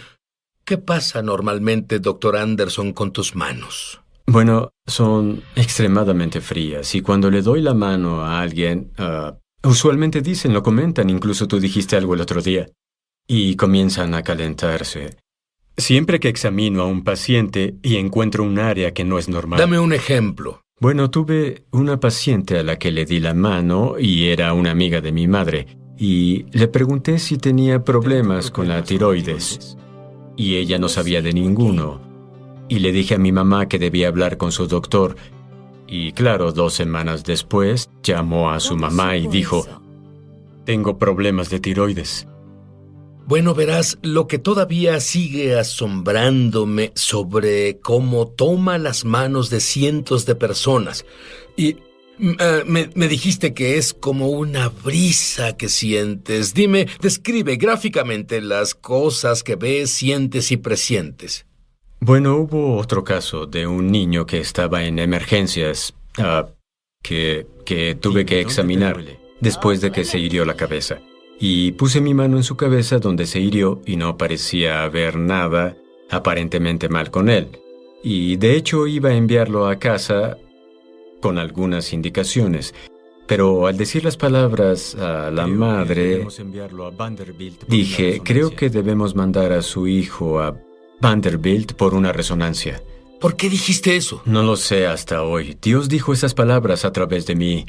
¿qué pasa normalmente, Dr. Anderson, con tus manos? Bueno, son extremadamente frías y cuando le doy la mano a alguien, usualmente lo comentan, incluso tú dijiste algo el otro día, y comienzan a calentarse. Siempre que examino a un paciente y encuentro un área que no es normal. Dame un ejemplo. Bueno, tuve una paciente a la que le di la mano y era una amiga de mi madre, y le pregunté si tenía problemas con la tiroides, y ella no sabía de ninguno. Y le dije a mi mamá que debía hablar con su doctor. Y claro, 2 semanas después, llamó a su mamá y dijo, tengo problemas de tiroides. Bueno, verás, lo que todavía sigue asombrándome sobre cómo toma las manos de cientos de personas. Y me dijiste que es como una brisa que sientes. Dime, describe gráficamente las cosas que ves, sientes y presientes. Bueno, hubo otro caso de un niño que estaba en emergencias, que tuve que examinar. después de que se hirió la cabeza. Y puse mi mano en su cabeza donde se hirió y no parecía haber nada aparentemente mal con él. Y de hecho iba a enviarlo a casa con algunas indicaciones. Pero al decir las palabras a la madre, dije, creo que debemos mandar a su hijo a Vanderbilt por una resonancia. ¿Por qué dijiste eso? No lo sé hasta hoy. Dios dijo esas palabras a través de mí.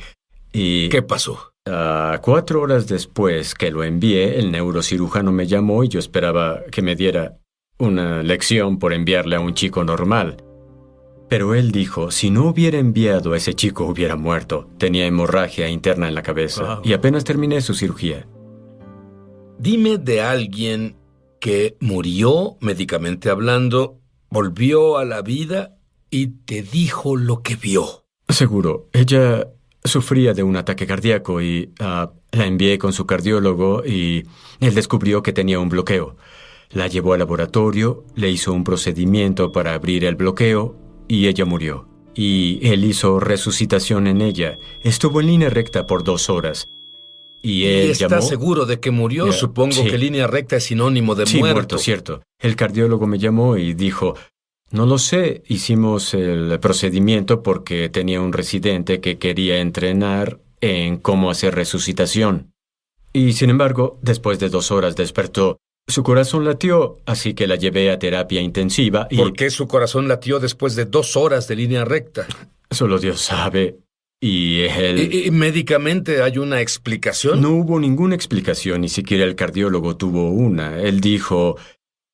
Y ¿Qué pasó? 4 horas después que lo envié, el neurocirujano me llamó y yo esperaba que me diera una lección por enviarle a un chico normal. Pero él dijo, si no hubiera enviado a ese chico hubiera muerto. Tenía hemorragia interna en la cabeza y apenas terminé su cirugía. Dime de alguien que murió, médicamente hablando, volvió a la vida y te dijo lo que vio. Seguro, ella sufría de un ataque cardíaco y la envié con su cardiólogo y él descubrió que tenía un bloqueo. La llevó al laboratorio, le hizo un procedimiento para abrir el bloqueo y ella murió. Y él hizo resucitación en ella. Estuvo en línea recta por 2 horas. Y él ¿Estás llamó... seguro de que murió? Supongo sí. que línea recta es sinónimo de Sí, muerto. cierto. El cardiólogo me llamó y dijo, no lo sé, hicimos el procedimiento porque tenía un residente que quería entrenar en cómo hacer resucitación. Y sin embargo, después de 2 horas despertó. Su corazón latió, así que la llevé a terapia intensiva y... ¿Por qué su corazón latió después de 2 horas de línea recta? Solo Dios sabe. Y él... ¿Y médicamente hay una explicación? No hubo ninguna explicación, ni siquiera el cardiólogo tuvo una. Él dijo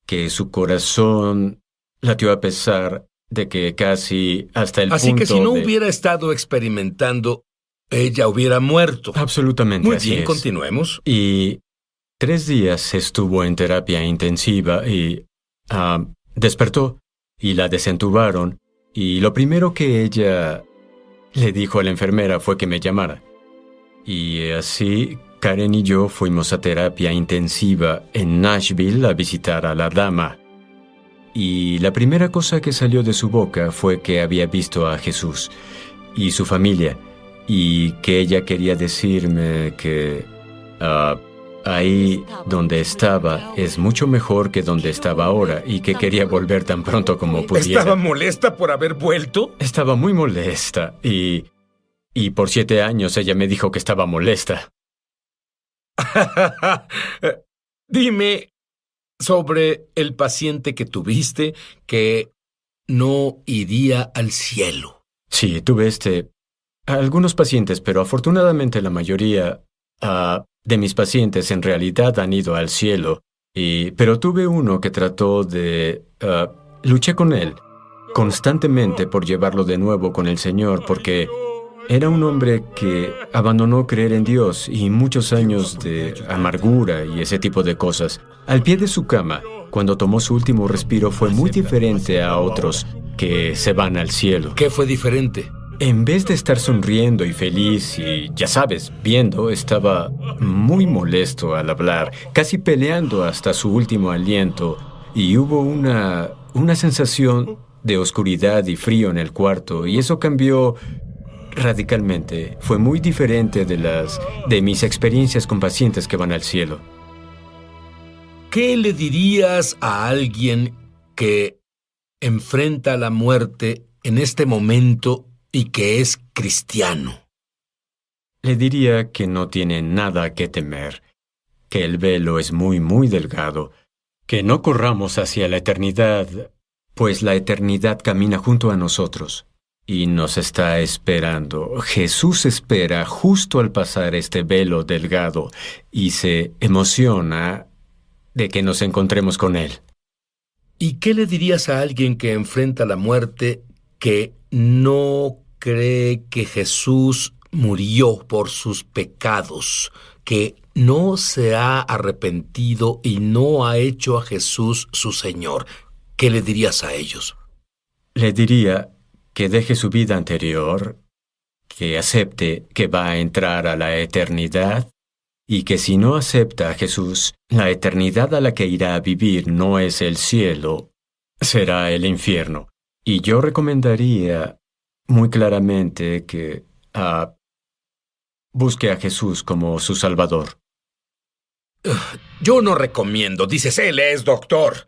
que su corazón latió a pesar de que casi hasta el Así punto que si no de... hubiera estado experimentando, ella hubiera muerto. Absolutamente, Muy así bien, es. continuemos. Y 3 días estuvo en terapia intensiva y despertó y la desentubaron. Y lo primero que ella le dijo a la enfermera fue que me llamara. Y así Karen y yo fuimos a terapia intensiva en Nashville a visitar a la dama. Y la primera cosa que salió de su boca fue que había visto a Jesús y su familia y que ella quería decirme que ahí donde estaba es mucho mejor que donde estaba ahora y que quería volver tan pronto como pudiera. ¿Estaba molesta por haber vuelto? Estaba muy molesta y por 7 años ella me dijo que estaba molesta. Dime sobre el paciente que tuviste que no iría al cielo. Sí, tuve algunos pacientes, pero afortunadamente la mayoría de mis pacientes en realidad han ido al cielo. Pero tuve uno que trató de... luché con él constantemente por llevarlo de nuevo con el Señor, porque era un hombre que abandonó creer en Dios y muchos años de amargura y ese tipo de cosas. Al pie de su cama, cuando tomó su último respiro, fue muy diferente a otros que se van al cielo. ¿Qué fue diferente? En vez de estar sonriendo y feliz y, ya sabes, viendo, estaba muy molesto al hablar, casi peleando hasta su último aliento, y hubo una sensación de oscuridad y frío en el cuarto, y eso cambió radicalmente. Fue muy diferente de mis experiencias con pacientes que van al cielo. ¿Qué le dirías a alguien que enfrenta la muerte en este momento y que es cristiano? Le diría que no tiene nada que temer, que el velo es muy, muy delgado, que no corramos hacia la eternidad, pues la eternidad camina junto a nosotros y nos está esperando. Jesús espera justo al pasar este velo delgado y se emociona de que nos encontremos con Él. ¿Y qué le dirías a alguien que enfrenta la muerte que no cree que Jesús murió por sus pecados, que no se ha arrepentido y no ha hecho a Jesús su Señor? ¿Qué le dirías a ellos? Le diría que deje su vida anterior, que acepte que va a entrar a la eternidad y que si no acepta a Jesús, la eternidad a la que irá a vivir no es el cielo, será el infierno. Y yo recomendaría muy claramente que busque a Jesús como su Salvador. Yo no recomiendo. Dices, él es doctor.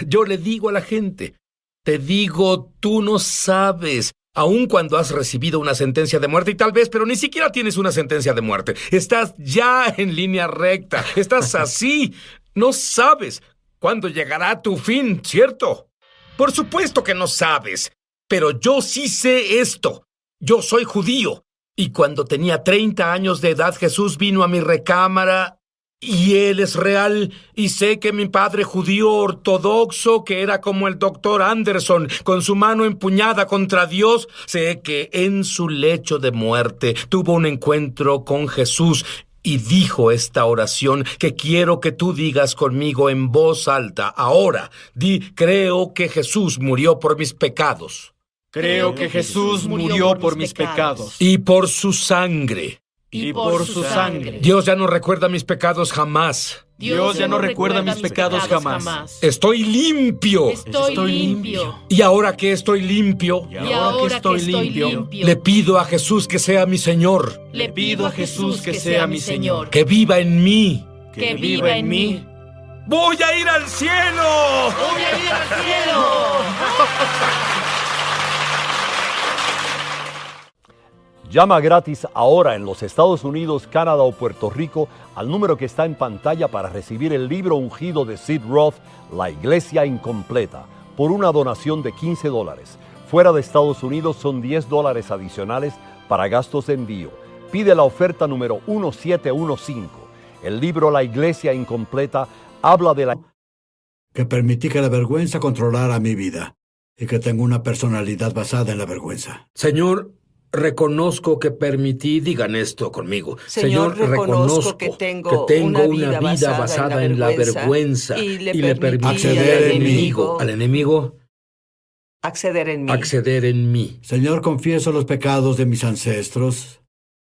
Yo le digo a la gente, te digo, tú no sabes, aun cuando has recibido una sentencia de muerte y tal vez, pero ni siquiera tienes una sentencia de muerte. Estás ya en línea recta. Estás así. No sabes cuándo llegará tu fin, ¿cierto? Por supuesto que no sabes, pero yo sí sé esto. Yo soy judío. Y cuando tenía 30 años de edad, Jesús vino a mi recámara y Él es real. Y sé que mi padre judío ortodoxo, que era como el doctor Anderson, con su mano empuñada contra Dios, sé que en su lecho de muerte tuvo un encuentro con Jesús y dijo esta oración que quiero que tú digas conmigo en voz alta. Ahora, di, creo que Jesús murió por mis pecados. Creo que Jesús murió por mis pecados. Y por su sangre. Y por su sangre. Dios ya no recuerda mis pecados jamás. Dios ya no recuerda mis pecados jamás. Estoy limpio. Estoy limpio. Y ahora que estoy limpio, Y ahora que estoy limpio, le pido a Jesús que sea mi Señor, le pido a Jesús que sea mi Señor, que viva en mí. que viva en mí. ¡Voy a ir al cielo! ¡Voy a ir al cielo! Llama gratis ahora en los Estados Unidos, Canadá o Puerto Rico al número que está en pantalla para recibir el libro ungido de Sid Roth, La Iglesia Incompleta, por una donación de $15. Fuera de Estados Unidos son $10 adicionales para gastos de envío. Pide la oferta número 1715. El libro La Iglesia Incompleta habla de la... Que permití que la vergüenza controlara mi vida y que tengo una personalidad basada en la vergüenza. Señor, reconozco que permití, digan esto conmigo. Señor, reconozco que tengo una vida basada en la vergüenza y le permití acceder en mí. al enemigo acceder en mí. acceder en mí. Señor, confieso los pecados de mis ancestros.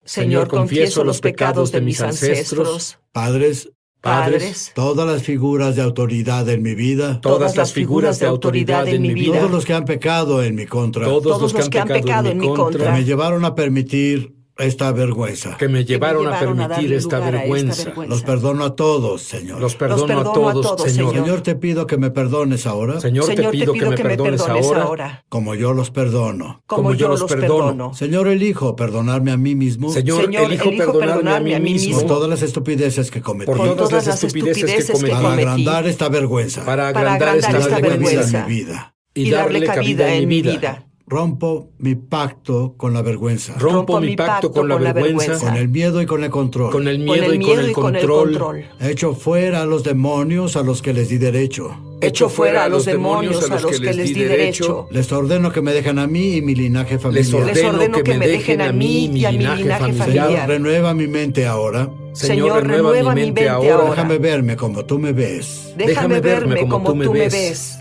Señor, confieso los pecados de mis ancestros, Padres, todas las figuras de autoridad en mi vida. todas las figuras de autoridad en mi vida, Todos los que han pecado en mi contra. todos los que han pecado en mi Que contra, me llevaron a permitir esta vergüenza. Que me llevaron a permitir darle esta lugar a vergüenza. Los perdono a todos, Señor. Los perdono a todos, Señor. Señor, te pido que me perdones ahora, Señor, te pido que me perdones ahora, como yo los perdono. como yo los perdono. Señor, elijo perdonarme a mí mismo Señor, elijo perdonarme a mí mismo por todas las estupideces que cometí, por todas las estupideces que para cometí, agrandar esta vergüenza para agrandar esta y darle cabida vergüenza en mi vida. y darle cabida en mi vida. Rompo mi pacto con la vergüenza, Rompo mi pacto con la vergüenza, con el miedo y con el control. con el miedo y con el control. Echo fuera a los demonios a los que les di derecho. Echo fuera a los demonios a los que les di derecho. Les ordeno que me dejen a mí y mi linaje Les familiar. ordeno que me dejen a mí y mi linaje Señor, familiar. renueva mi mente ahora. Señor, renueva mi mente ahora. Déjame verme como tú me ves. Déjame verme como tú me ves.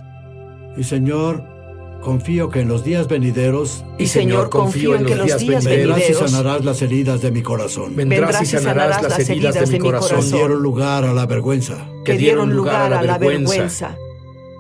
Y Señor, confío que en los días venideros Y Señor, confío en que los días vendrás y venideros sanarás las heridas de mi corazón. vendrás y sanarás las heridas de mi Que corazón dieron lugar a la vergüenza. que dieron lugar a la vergüenza.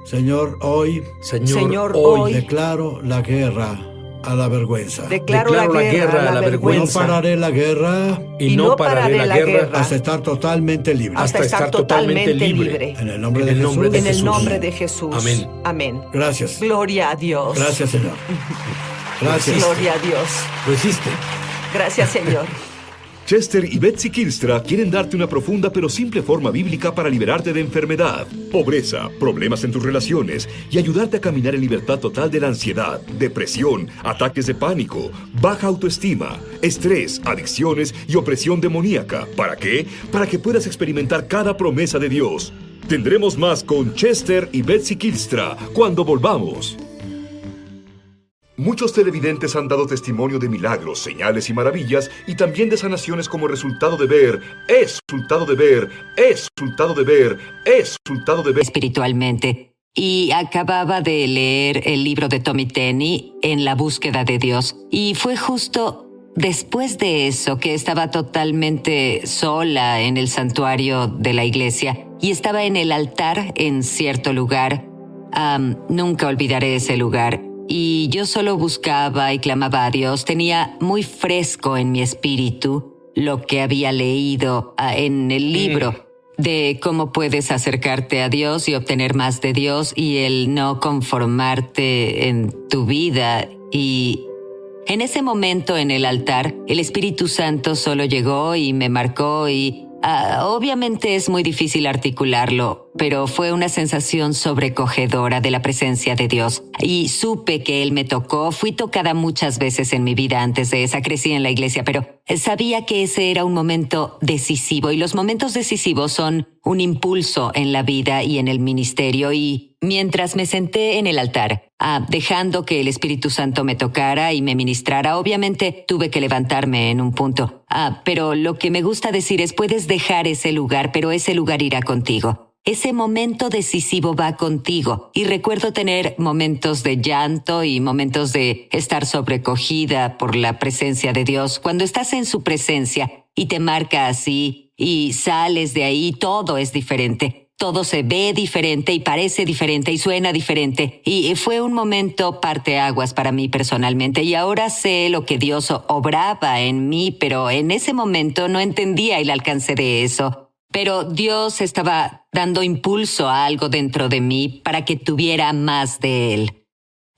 Señor, hoy Señor, hoy hoy declaro la guerra a la vergüenza. declaro la guerra a la No vergüenza. pararé la guerra y no pararé la guerra hasta estar totalmente libre. hasta estar totalmente libre. En el nombre En de el Jesús. nombre de En el Jesús. nombre de Jesús. Amén. Amén. Gracias. Gloria a Dios. Gracias, Señor. Gracias. Gloria a Dios. lo hiciste. Gracias, Señor. Chester y Betsy Kilstra quieren darte una profunda pero simple forma bíblica para liberarte de enfermedad, pobreza, problemas en tus relaciones y ayudarte a caminar en libertad total de la ansiedad, depresión, ataques de pánico, baja autoestima, estrés, adicciones y opresión demoníaca. ¿Para qué? Para que puedas experimentar cada promesa de Dios. Tendremos más con Chester y Betsy Kilstra cuando volvamos. Muchos televidentes han dado testimonio de milagros, señales y maravillas y también de sanaciones como resultado de ver, espiritualmente. Y acababa de leer el libro de Tommy Tenney, En la búsqueda de Dios. Y fue justo después de eso que estaba totalmente sola en el santuario de la iglesia y estaba en el altar en cierto lugar. Nunca olvidaré ese lugar. y yo solo buscaba y clamaba a Dios. Tenía muy fresco en mi espíritu lo que había leído en el libro de cómo puedes acercarte a Dios y obtener más de Dios y el no conformarte en tu vida. Y en ese momento en el altar, el Espíritu Santo solo llegó y me marcó y obviamente es muy difícil articularlo, pero fue una sensación sobrecogedora de la presencia de Dios. Y supe que Él me tocó. Fui tocada muchas veces en mi vida antes de esa. Crecí en la iglesia, pero sabía que ese era un momento decisivo. Y los momentos decisivos son un impulso en la vida y en el ministerio. Y mientras me senté en el altar, dejando que el Espíritu Santo me tocara y me ministrara, obviamente tuve que levantarme en un punto. Pero lo que me gusta decir es, puedes dejar ese lugar, pero ese lugar irá contigo. Ese momento decisivo va contigo. Y recuerdo tener momentos de llanto y momentos de estar sobrecogida por la presencia de Dios. Cuando estás en su presencia y te marca así y sales de ahí, todo es diferente. Todo se ve diferente y parece diferente y suena diferente. Y fue un momento parteaguas para mí personalmente. Y ahora sé lo que Dios obraba en mí, pero en ese momento no entendía el alcance de eso. Pero Dios estaba dando impulso a algo dentro de mí para que tuviera más de Él.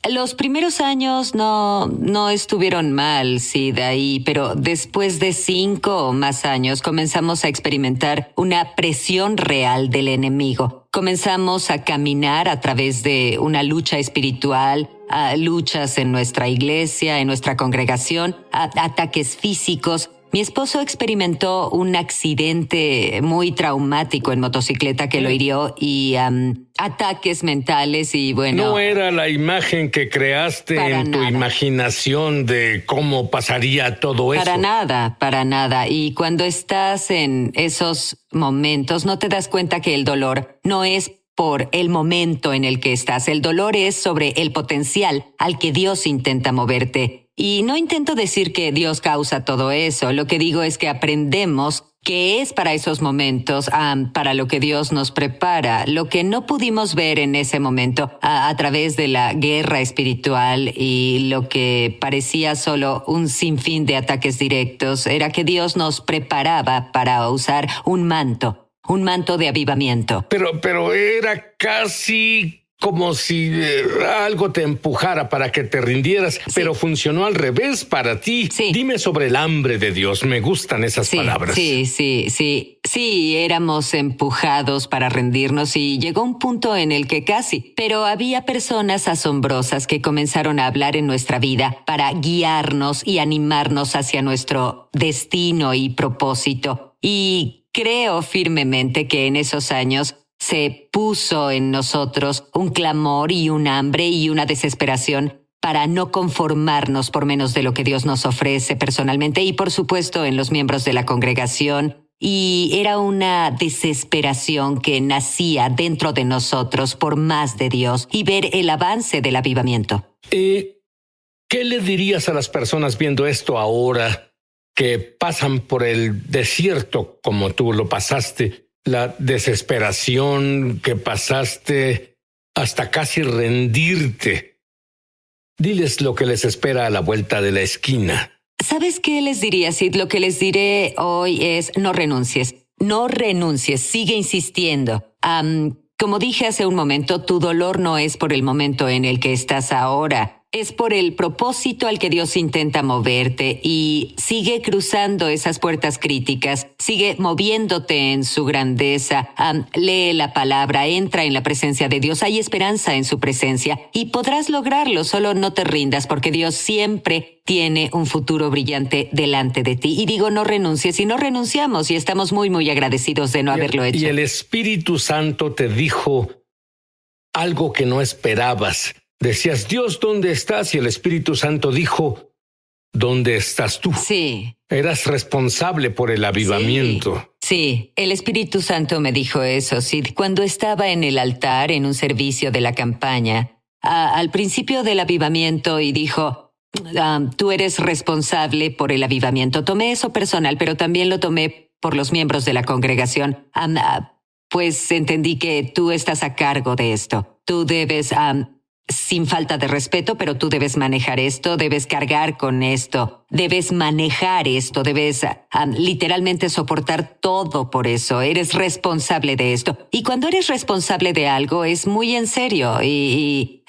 Los primeros años no estuvieron mal, sí, de ahí, pero después de 5 o más años comenzamos a experimentar una presión real del enemigo. Comenzamos a caminar a través de una lucha espiritual, luchas en nuestra iglesia, en nuestra congregación, ataques físicos. Mi esposo experimentó un accidente muy traumático en motocicleta que lo hirió y ataques mentales y bueno... ¿No era la imagen que creaste en tu imaginación de cómo pasaría todo eso? Para nada. Y cuando estás en esos momentos no te das cuenta que el dolor no es por el momento en el que estás. El dolor es sobre el potencial al que Dios intenta moverte. Y no intento decir que Dios causa todo eso. Lo que digo es que aprendemos que es para esos momentos, para lo que Dios nos prepara. Lo que no pudimos ver en ese momento a través de la guerra espiritual y lo que parecía solo un sinfín de ataques directos era que Dios nos preparaba para usar un manto de avivamiento. Pero era casi como si algo te empujara para que te rindieras, sí. Pero funcionó al revés para ti. Sí. Dime sobre el hambre de Dios, me gustan esas palabras. Sí, éramos empujados para rendirnos y llegó un punto en el que casi. Pero había personas asombrosas que comenzaron a hablar en nuestra vida para guiarnos y animarnos hacia nuestro destino y propósito. Y creo firmemente que en esos años se puso en nosotros un clamor y un hambre y una desesperación para no conformarnos por menos de lo que Dios nos ofrece personalmente y por supuesto en los miembros de la congregación. Y era una desesperación que nacía dentro de nosotros por más de Dios y ver el avance del avivamiento. ¿Qué le dirías a las personas viendo esto ahora que pasan por el desierto como tú lo pasaste? La desesperación que pasaste hasta casi rendirte. Diles lo que les espera a la vuelta de la esquina. ¿Sabes qué les diría, Sid? Lo que les diré hoy es no renuncies. No renuncies, sigue insistiendo. Como dije hace un momento, tu dolor no es por el momento en el que estás ahora. Es por el propósito al que Dios intenta moverte y sigue cruzando esas puertas críticas, sigue moviéndote en su grandeza, lee la palabra, entra en la presencia de Dios, hay esperanza en su presencia y podrás lograrlo, solo no te rindas porque Dios siempre tiene un futuro brillante delante de ti. Y digo, no renuncies y no renunciamos y estamos muy, muy agradecidos de no haberlo hecho. Y el Espíritu Santo te dijo algo que no esperabas. Decías, Dios, ¿dónde estás? Y el Espíritu Santo dijo, ¿dónde estás tú? Sí. Eras responsable por el avivamiento. Sí, el Espíritu Santo me dijo eso, sí. Cuando estaba en el altar, en un servicio de la campaña, al principio del avivamiento, y dijo, tú eres responsable por el avivamiento. Tomé eso personal, pero también lo tomé por los miembros de la congregación. Pues entendí que tú estás a cargo de esto. Tú debes sin falta de respeto, pero tú debes manejar esto, debes cargar con esto, debes manejar esto, debes literalmente soportar todo por eso. Eres responsable de esto. Y cuando eres responsable de algo es muy en serio y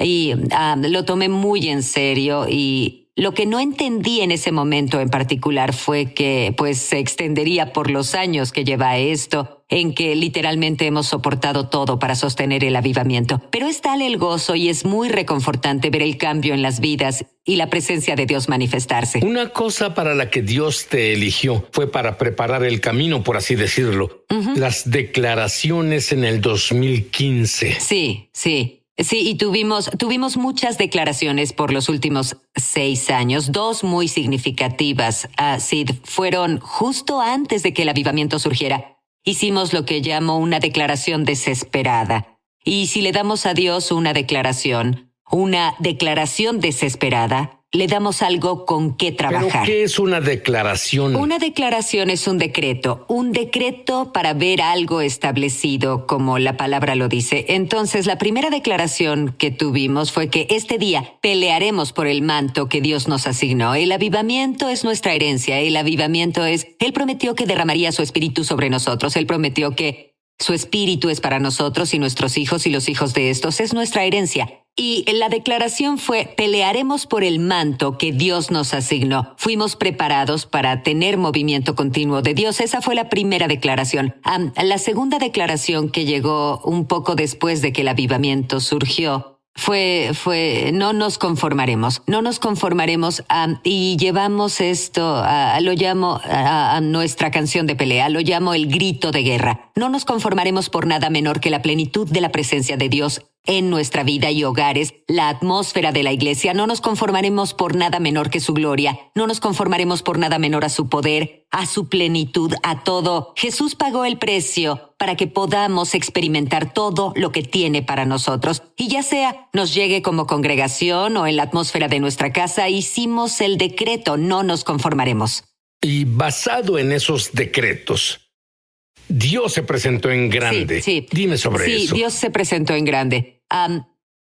lo tomé muy en serio y lo que no entendí en ese momento en particular fue que pues se extendería por los años que lleva esto, en que literalmente hemos soportado todo para sostener el avivamiento. Pero es tal el gozo y es muy reconfortante ver el cambio en las vidas y la presencia de Dios manifestarse. Una cosa para la que Dios te eligió fue para preparar el camino, por así decirlo. Las declaraciones en el 2015. Sí. Sí, y tuvimos muchas declaraciones por los últimos 6 años, 2 muy significativas. Sid, fueron justo antes de que el avivamiento surgiera. Hicimos lo que llamo una declaración desesperada. Y si le damos a Dios una declaración desesperada, le damos algo con qué trabajar. ¿Pero qué es una declaración? Una declaración es un decreto para ver algo establecido, como la palabra lo dice. Entonces, la primera declaración que tuvimos fue que este día pelearemos por el manto que Dios nos asignó. El avivamiento es nuestra herencia. El avivamiento es... Él prometió que derramaría su espíritu sobre nosotros. Él prometió que su espíritu es para nosotros y nuestros hijos y los hijos de estos. Es nuestra herencia. Y la declaración fue, pelearemos por el manto que Dios nos asignó. Fuimos preparados para tener movimiento continuo de Dios. Esa fue la primera declaración. La segunda declaración, que llegó un poco después de que el avivamiento surgió, fue no nos conformaremos. No nos conformaremos y llevamos esto, lo llamo a nuestra canción de pelea, lo llamo el grito de guerra. No nos conformaremos por nada menor que la plenitud de la presencia de Dios en nuestra vida y hogares, la atmósfera de la iglesia. No nos conformaremos por nada menor que su gloria. No nos conformaremos por nada menor a su poder, a su plenitud, a todo. Jesús pagó el precio para que podamos experimentar todo lo que tiene para nosotros. Y ya sea nos llegue como congregación o en la atmósfera de nuestra casa, hicimos el decreto, no nos conformaremos. Y basado en esos decretos, Dios se presentó en grande. Sí. Dime sobre eso. Sí, Dios se presentó en grande.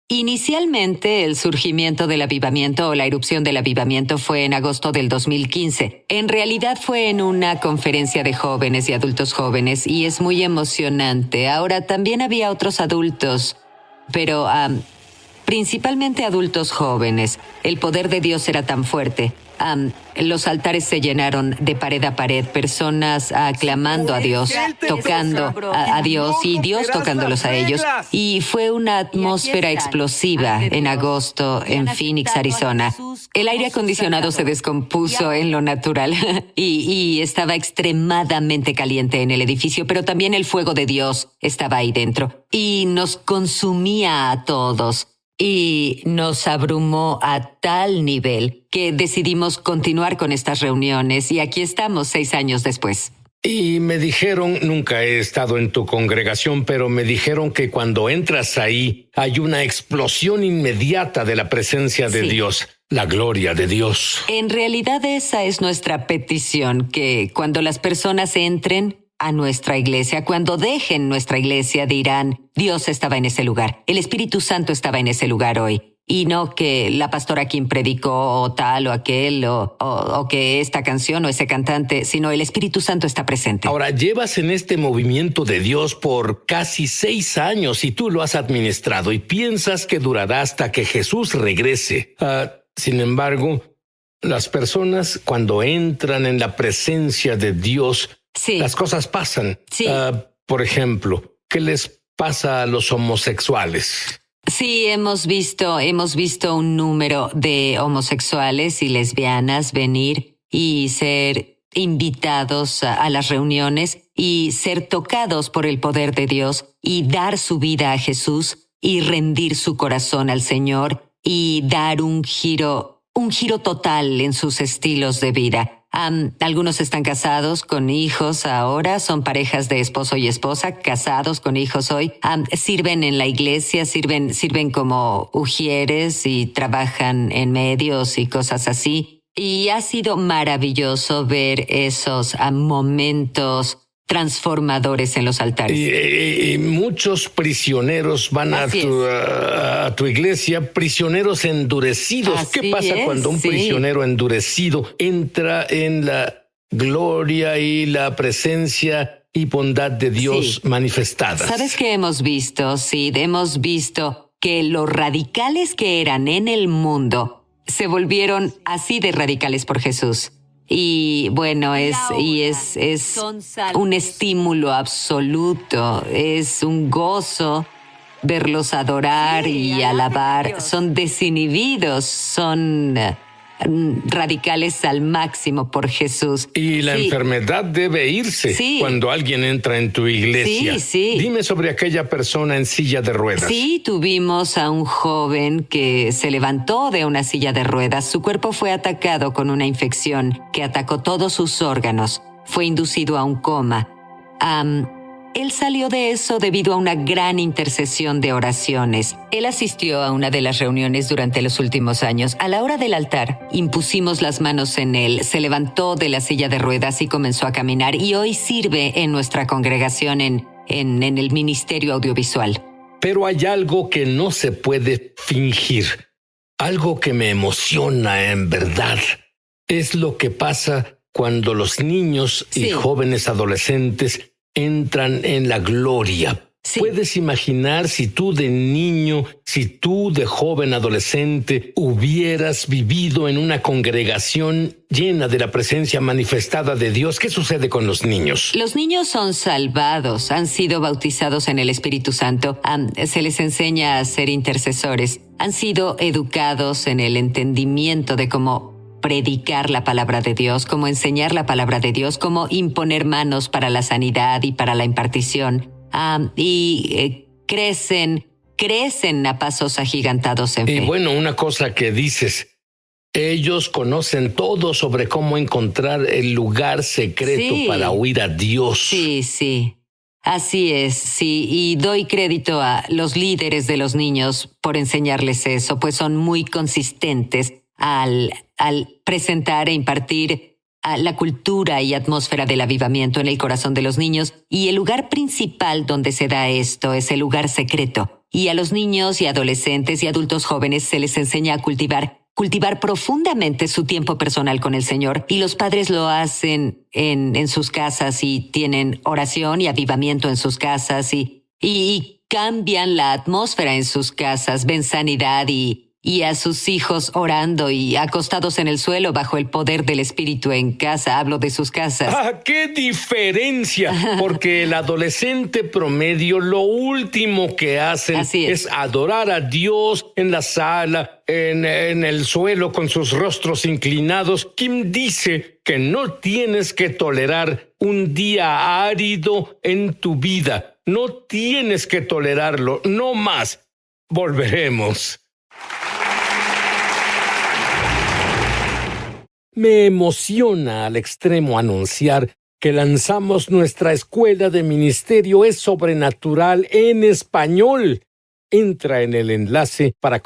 Inicialmente, el surgimiento del avivamiento o la erupción del avivamiento fue en agosto del 2015. En realidad fue en una conferencia de jóvenes y adultos jóvenes y es muy emocionante. Ahora, también había otros adultos, pero principalmente adultos jóvenes. El poder de Dios era tan fuerte. Los altares se llenaron de pared a pared, personas aclamando a Dios, tocando a Dios y Dios tocándolos a ellos. Y fue una atmósfera explosiva en agosto en Phoenix, Arizona. El aire acondicionado se descompuso en lo natural y estaba extremadamente caliente en el edificio, pero también el fuego de Dios estaba ahí dentro y nos consumía a todos. Y nos abrumó a tal nivel que decidimos continuar con estas reuniones y aquí estamos 6 años después. Y me dijeron, nunca he estado en tu congregación, pero me dijeron que cuando entras ahí hay una explosión inmediata de la presencia de Dios, la gloria de Dios. En realidad esa es nuestra petición, que cuando las personas entren a nuestra iglesia, cuando dejen nuestra iglesia, dirán, Dios estaba en ese lugar, el Espíritu Santo estaba en ese lugar hoy. Y no que la pastora quien predicó o tal o aquel o que esta canción o ese cantante, sino el Espíritu Santo está presente. Ahora, llevas en este movimiento de Dios por casi 6 años y tú lo has administrado y piensas que durará hasta que Jesús regrese. Sin embargo, las personas cuando entran en la presencia de Dios, las cosas pasan. Por ejemplo, ¿qué les pasa a los homosexuales? Sí, hemos visto un número de homosexuales y lesbianas venir y ser invitados a las reuniones y ser tocados por el poder de Dios y dar su vida a Jesús y rendir su corazón al Señor y dar un giro total en sus estilos de vida. Algunos están casados con hijos ahora, son parejas de esposo y esposa, casados con hijos hoy. Sirven en la iglesia, sirven como ujieres y trabajan en medios y cosas así. Y ha sido maravilloso ver esos momentos transformadores en los altares. Y muchos prisioneros van a tu iglesia, prisioneros endurecidos. Así ¿Qué pasa cuando un prisionero endurecido entra en la gloria y la presencia y bondad de Dios manifestadas? ¿Sabes qué hemos visto, Sid? Hemos visto que los radicales que eran en el mundo se volvieron así de radicales por Jesús. Y bueno, es un estímulo absoluto, es un gozo verlos adorar y alabar. Son desinhibidos, son radicales al máximo por Jesús. Y la enfermedad debe irse cuando alguien entra en tu iglesia. Dime sobre aquella persona en silla de ruedas. Sí, tuvimos a un joven que se levantó de una silla de ruedas. Su cuerpo fue atacado con una infección que atacó todos sus órganos. Fue inducido a un coma. Él salió de eso debido a una gran intercesión de oraciones. Él asistió a una de las reuniones durante los últimos años. A la hora del altar, impusimos las manos en él, se levantó de la silla de ruedas y comenzó a caminar, y hoy sirve en nuestra congregación en el ministerio audiovisual. Pero hay algo que no se puede fingir, algo que me emociona en verdad. Es lo que pasa cuando los niños y jóvenes adolescentes entran en la gloria. ¿Puedes imaginar si tú de niño, si tú de joven adolescente hubieras vivido en una congregación llena de la presencia manifestada de Dios? ¿Qué sucede con los niños? Los niños son salvados, han sido bautizados en el Espíritu Santo, se les enseña a ser intercesores, han sido educados en el entendimiento de cómo predicar la palabra de Dios, cómo enseñar la palabra de Dios, cómo imponer manos para la sanidad y para la impartición. Crecen a pasos agigantados en fe. Y bueno, una cosa que dices, ellos conocen todo sobre cómo encontrar el lugar secreto para oír a Dios. Sí. Así es, sí. Y doy crédito a los líderes de los niños por enseñarles eso, pues son muy consistentes al presentar e impartir la cultura y atmósfera del avivamiento en el corazón de los niños. Y el lugar principal donde se da esto es el lugar secreto. Y a los niños y adolescentes y adultos jóvenes se les enseña a cultivar profundamente su tiempo personal con el Señor. Y los padres lo hacen en sus casas y tienen oración y avivamiento en sus casas y cambian la atmósfera en sus casas, ven sanidad y a sus hijos orando y acostados en el suelo bajo el poder del Espíritu en casa. Hablo de sus casas. ¡Qué diferencia! Porque el adolescente promedio lo último que hacen es adorar a Dios en la sala, en el suelo con sus rostros inclinados. ¿Quién dice que no tienes que tolerar un día árido en tu vida? No tienes que tolerarlo, no más. Volveremos. Me emociona al extremo anunciar que lanzamos nuestra escuela de ministerio Es Sobrenatural en español. Entra en el enlace para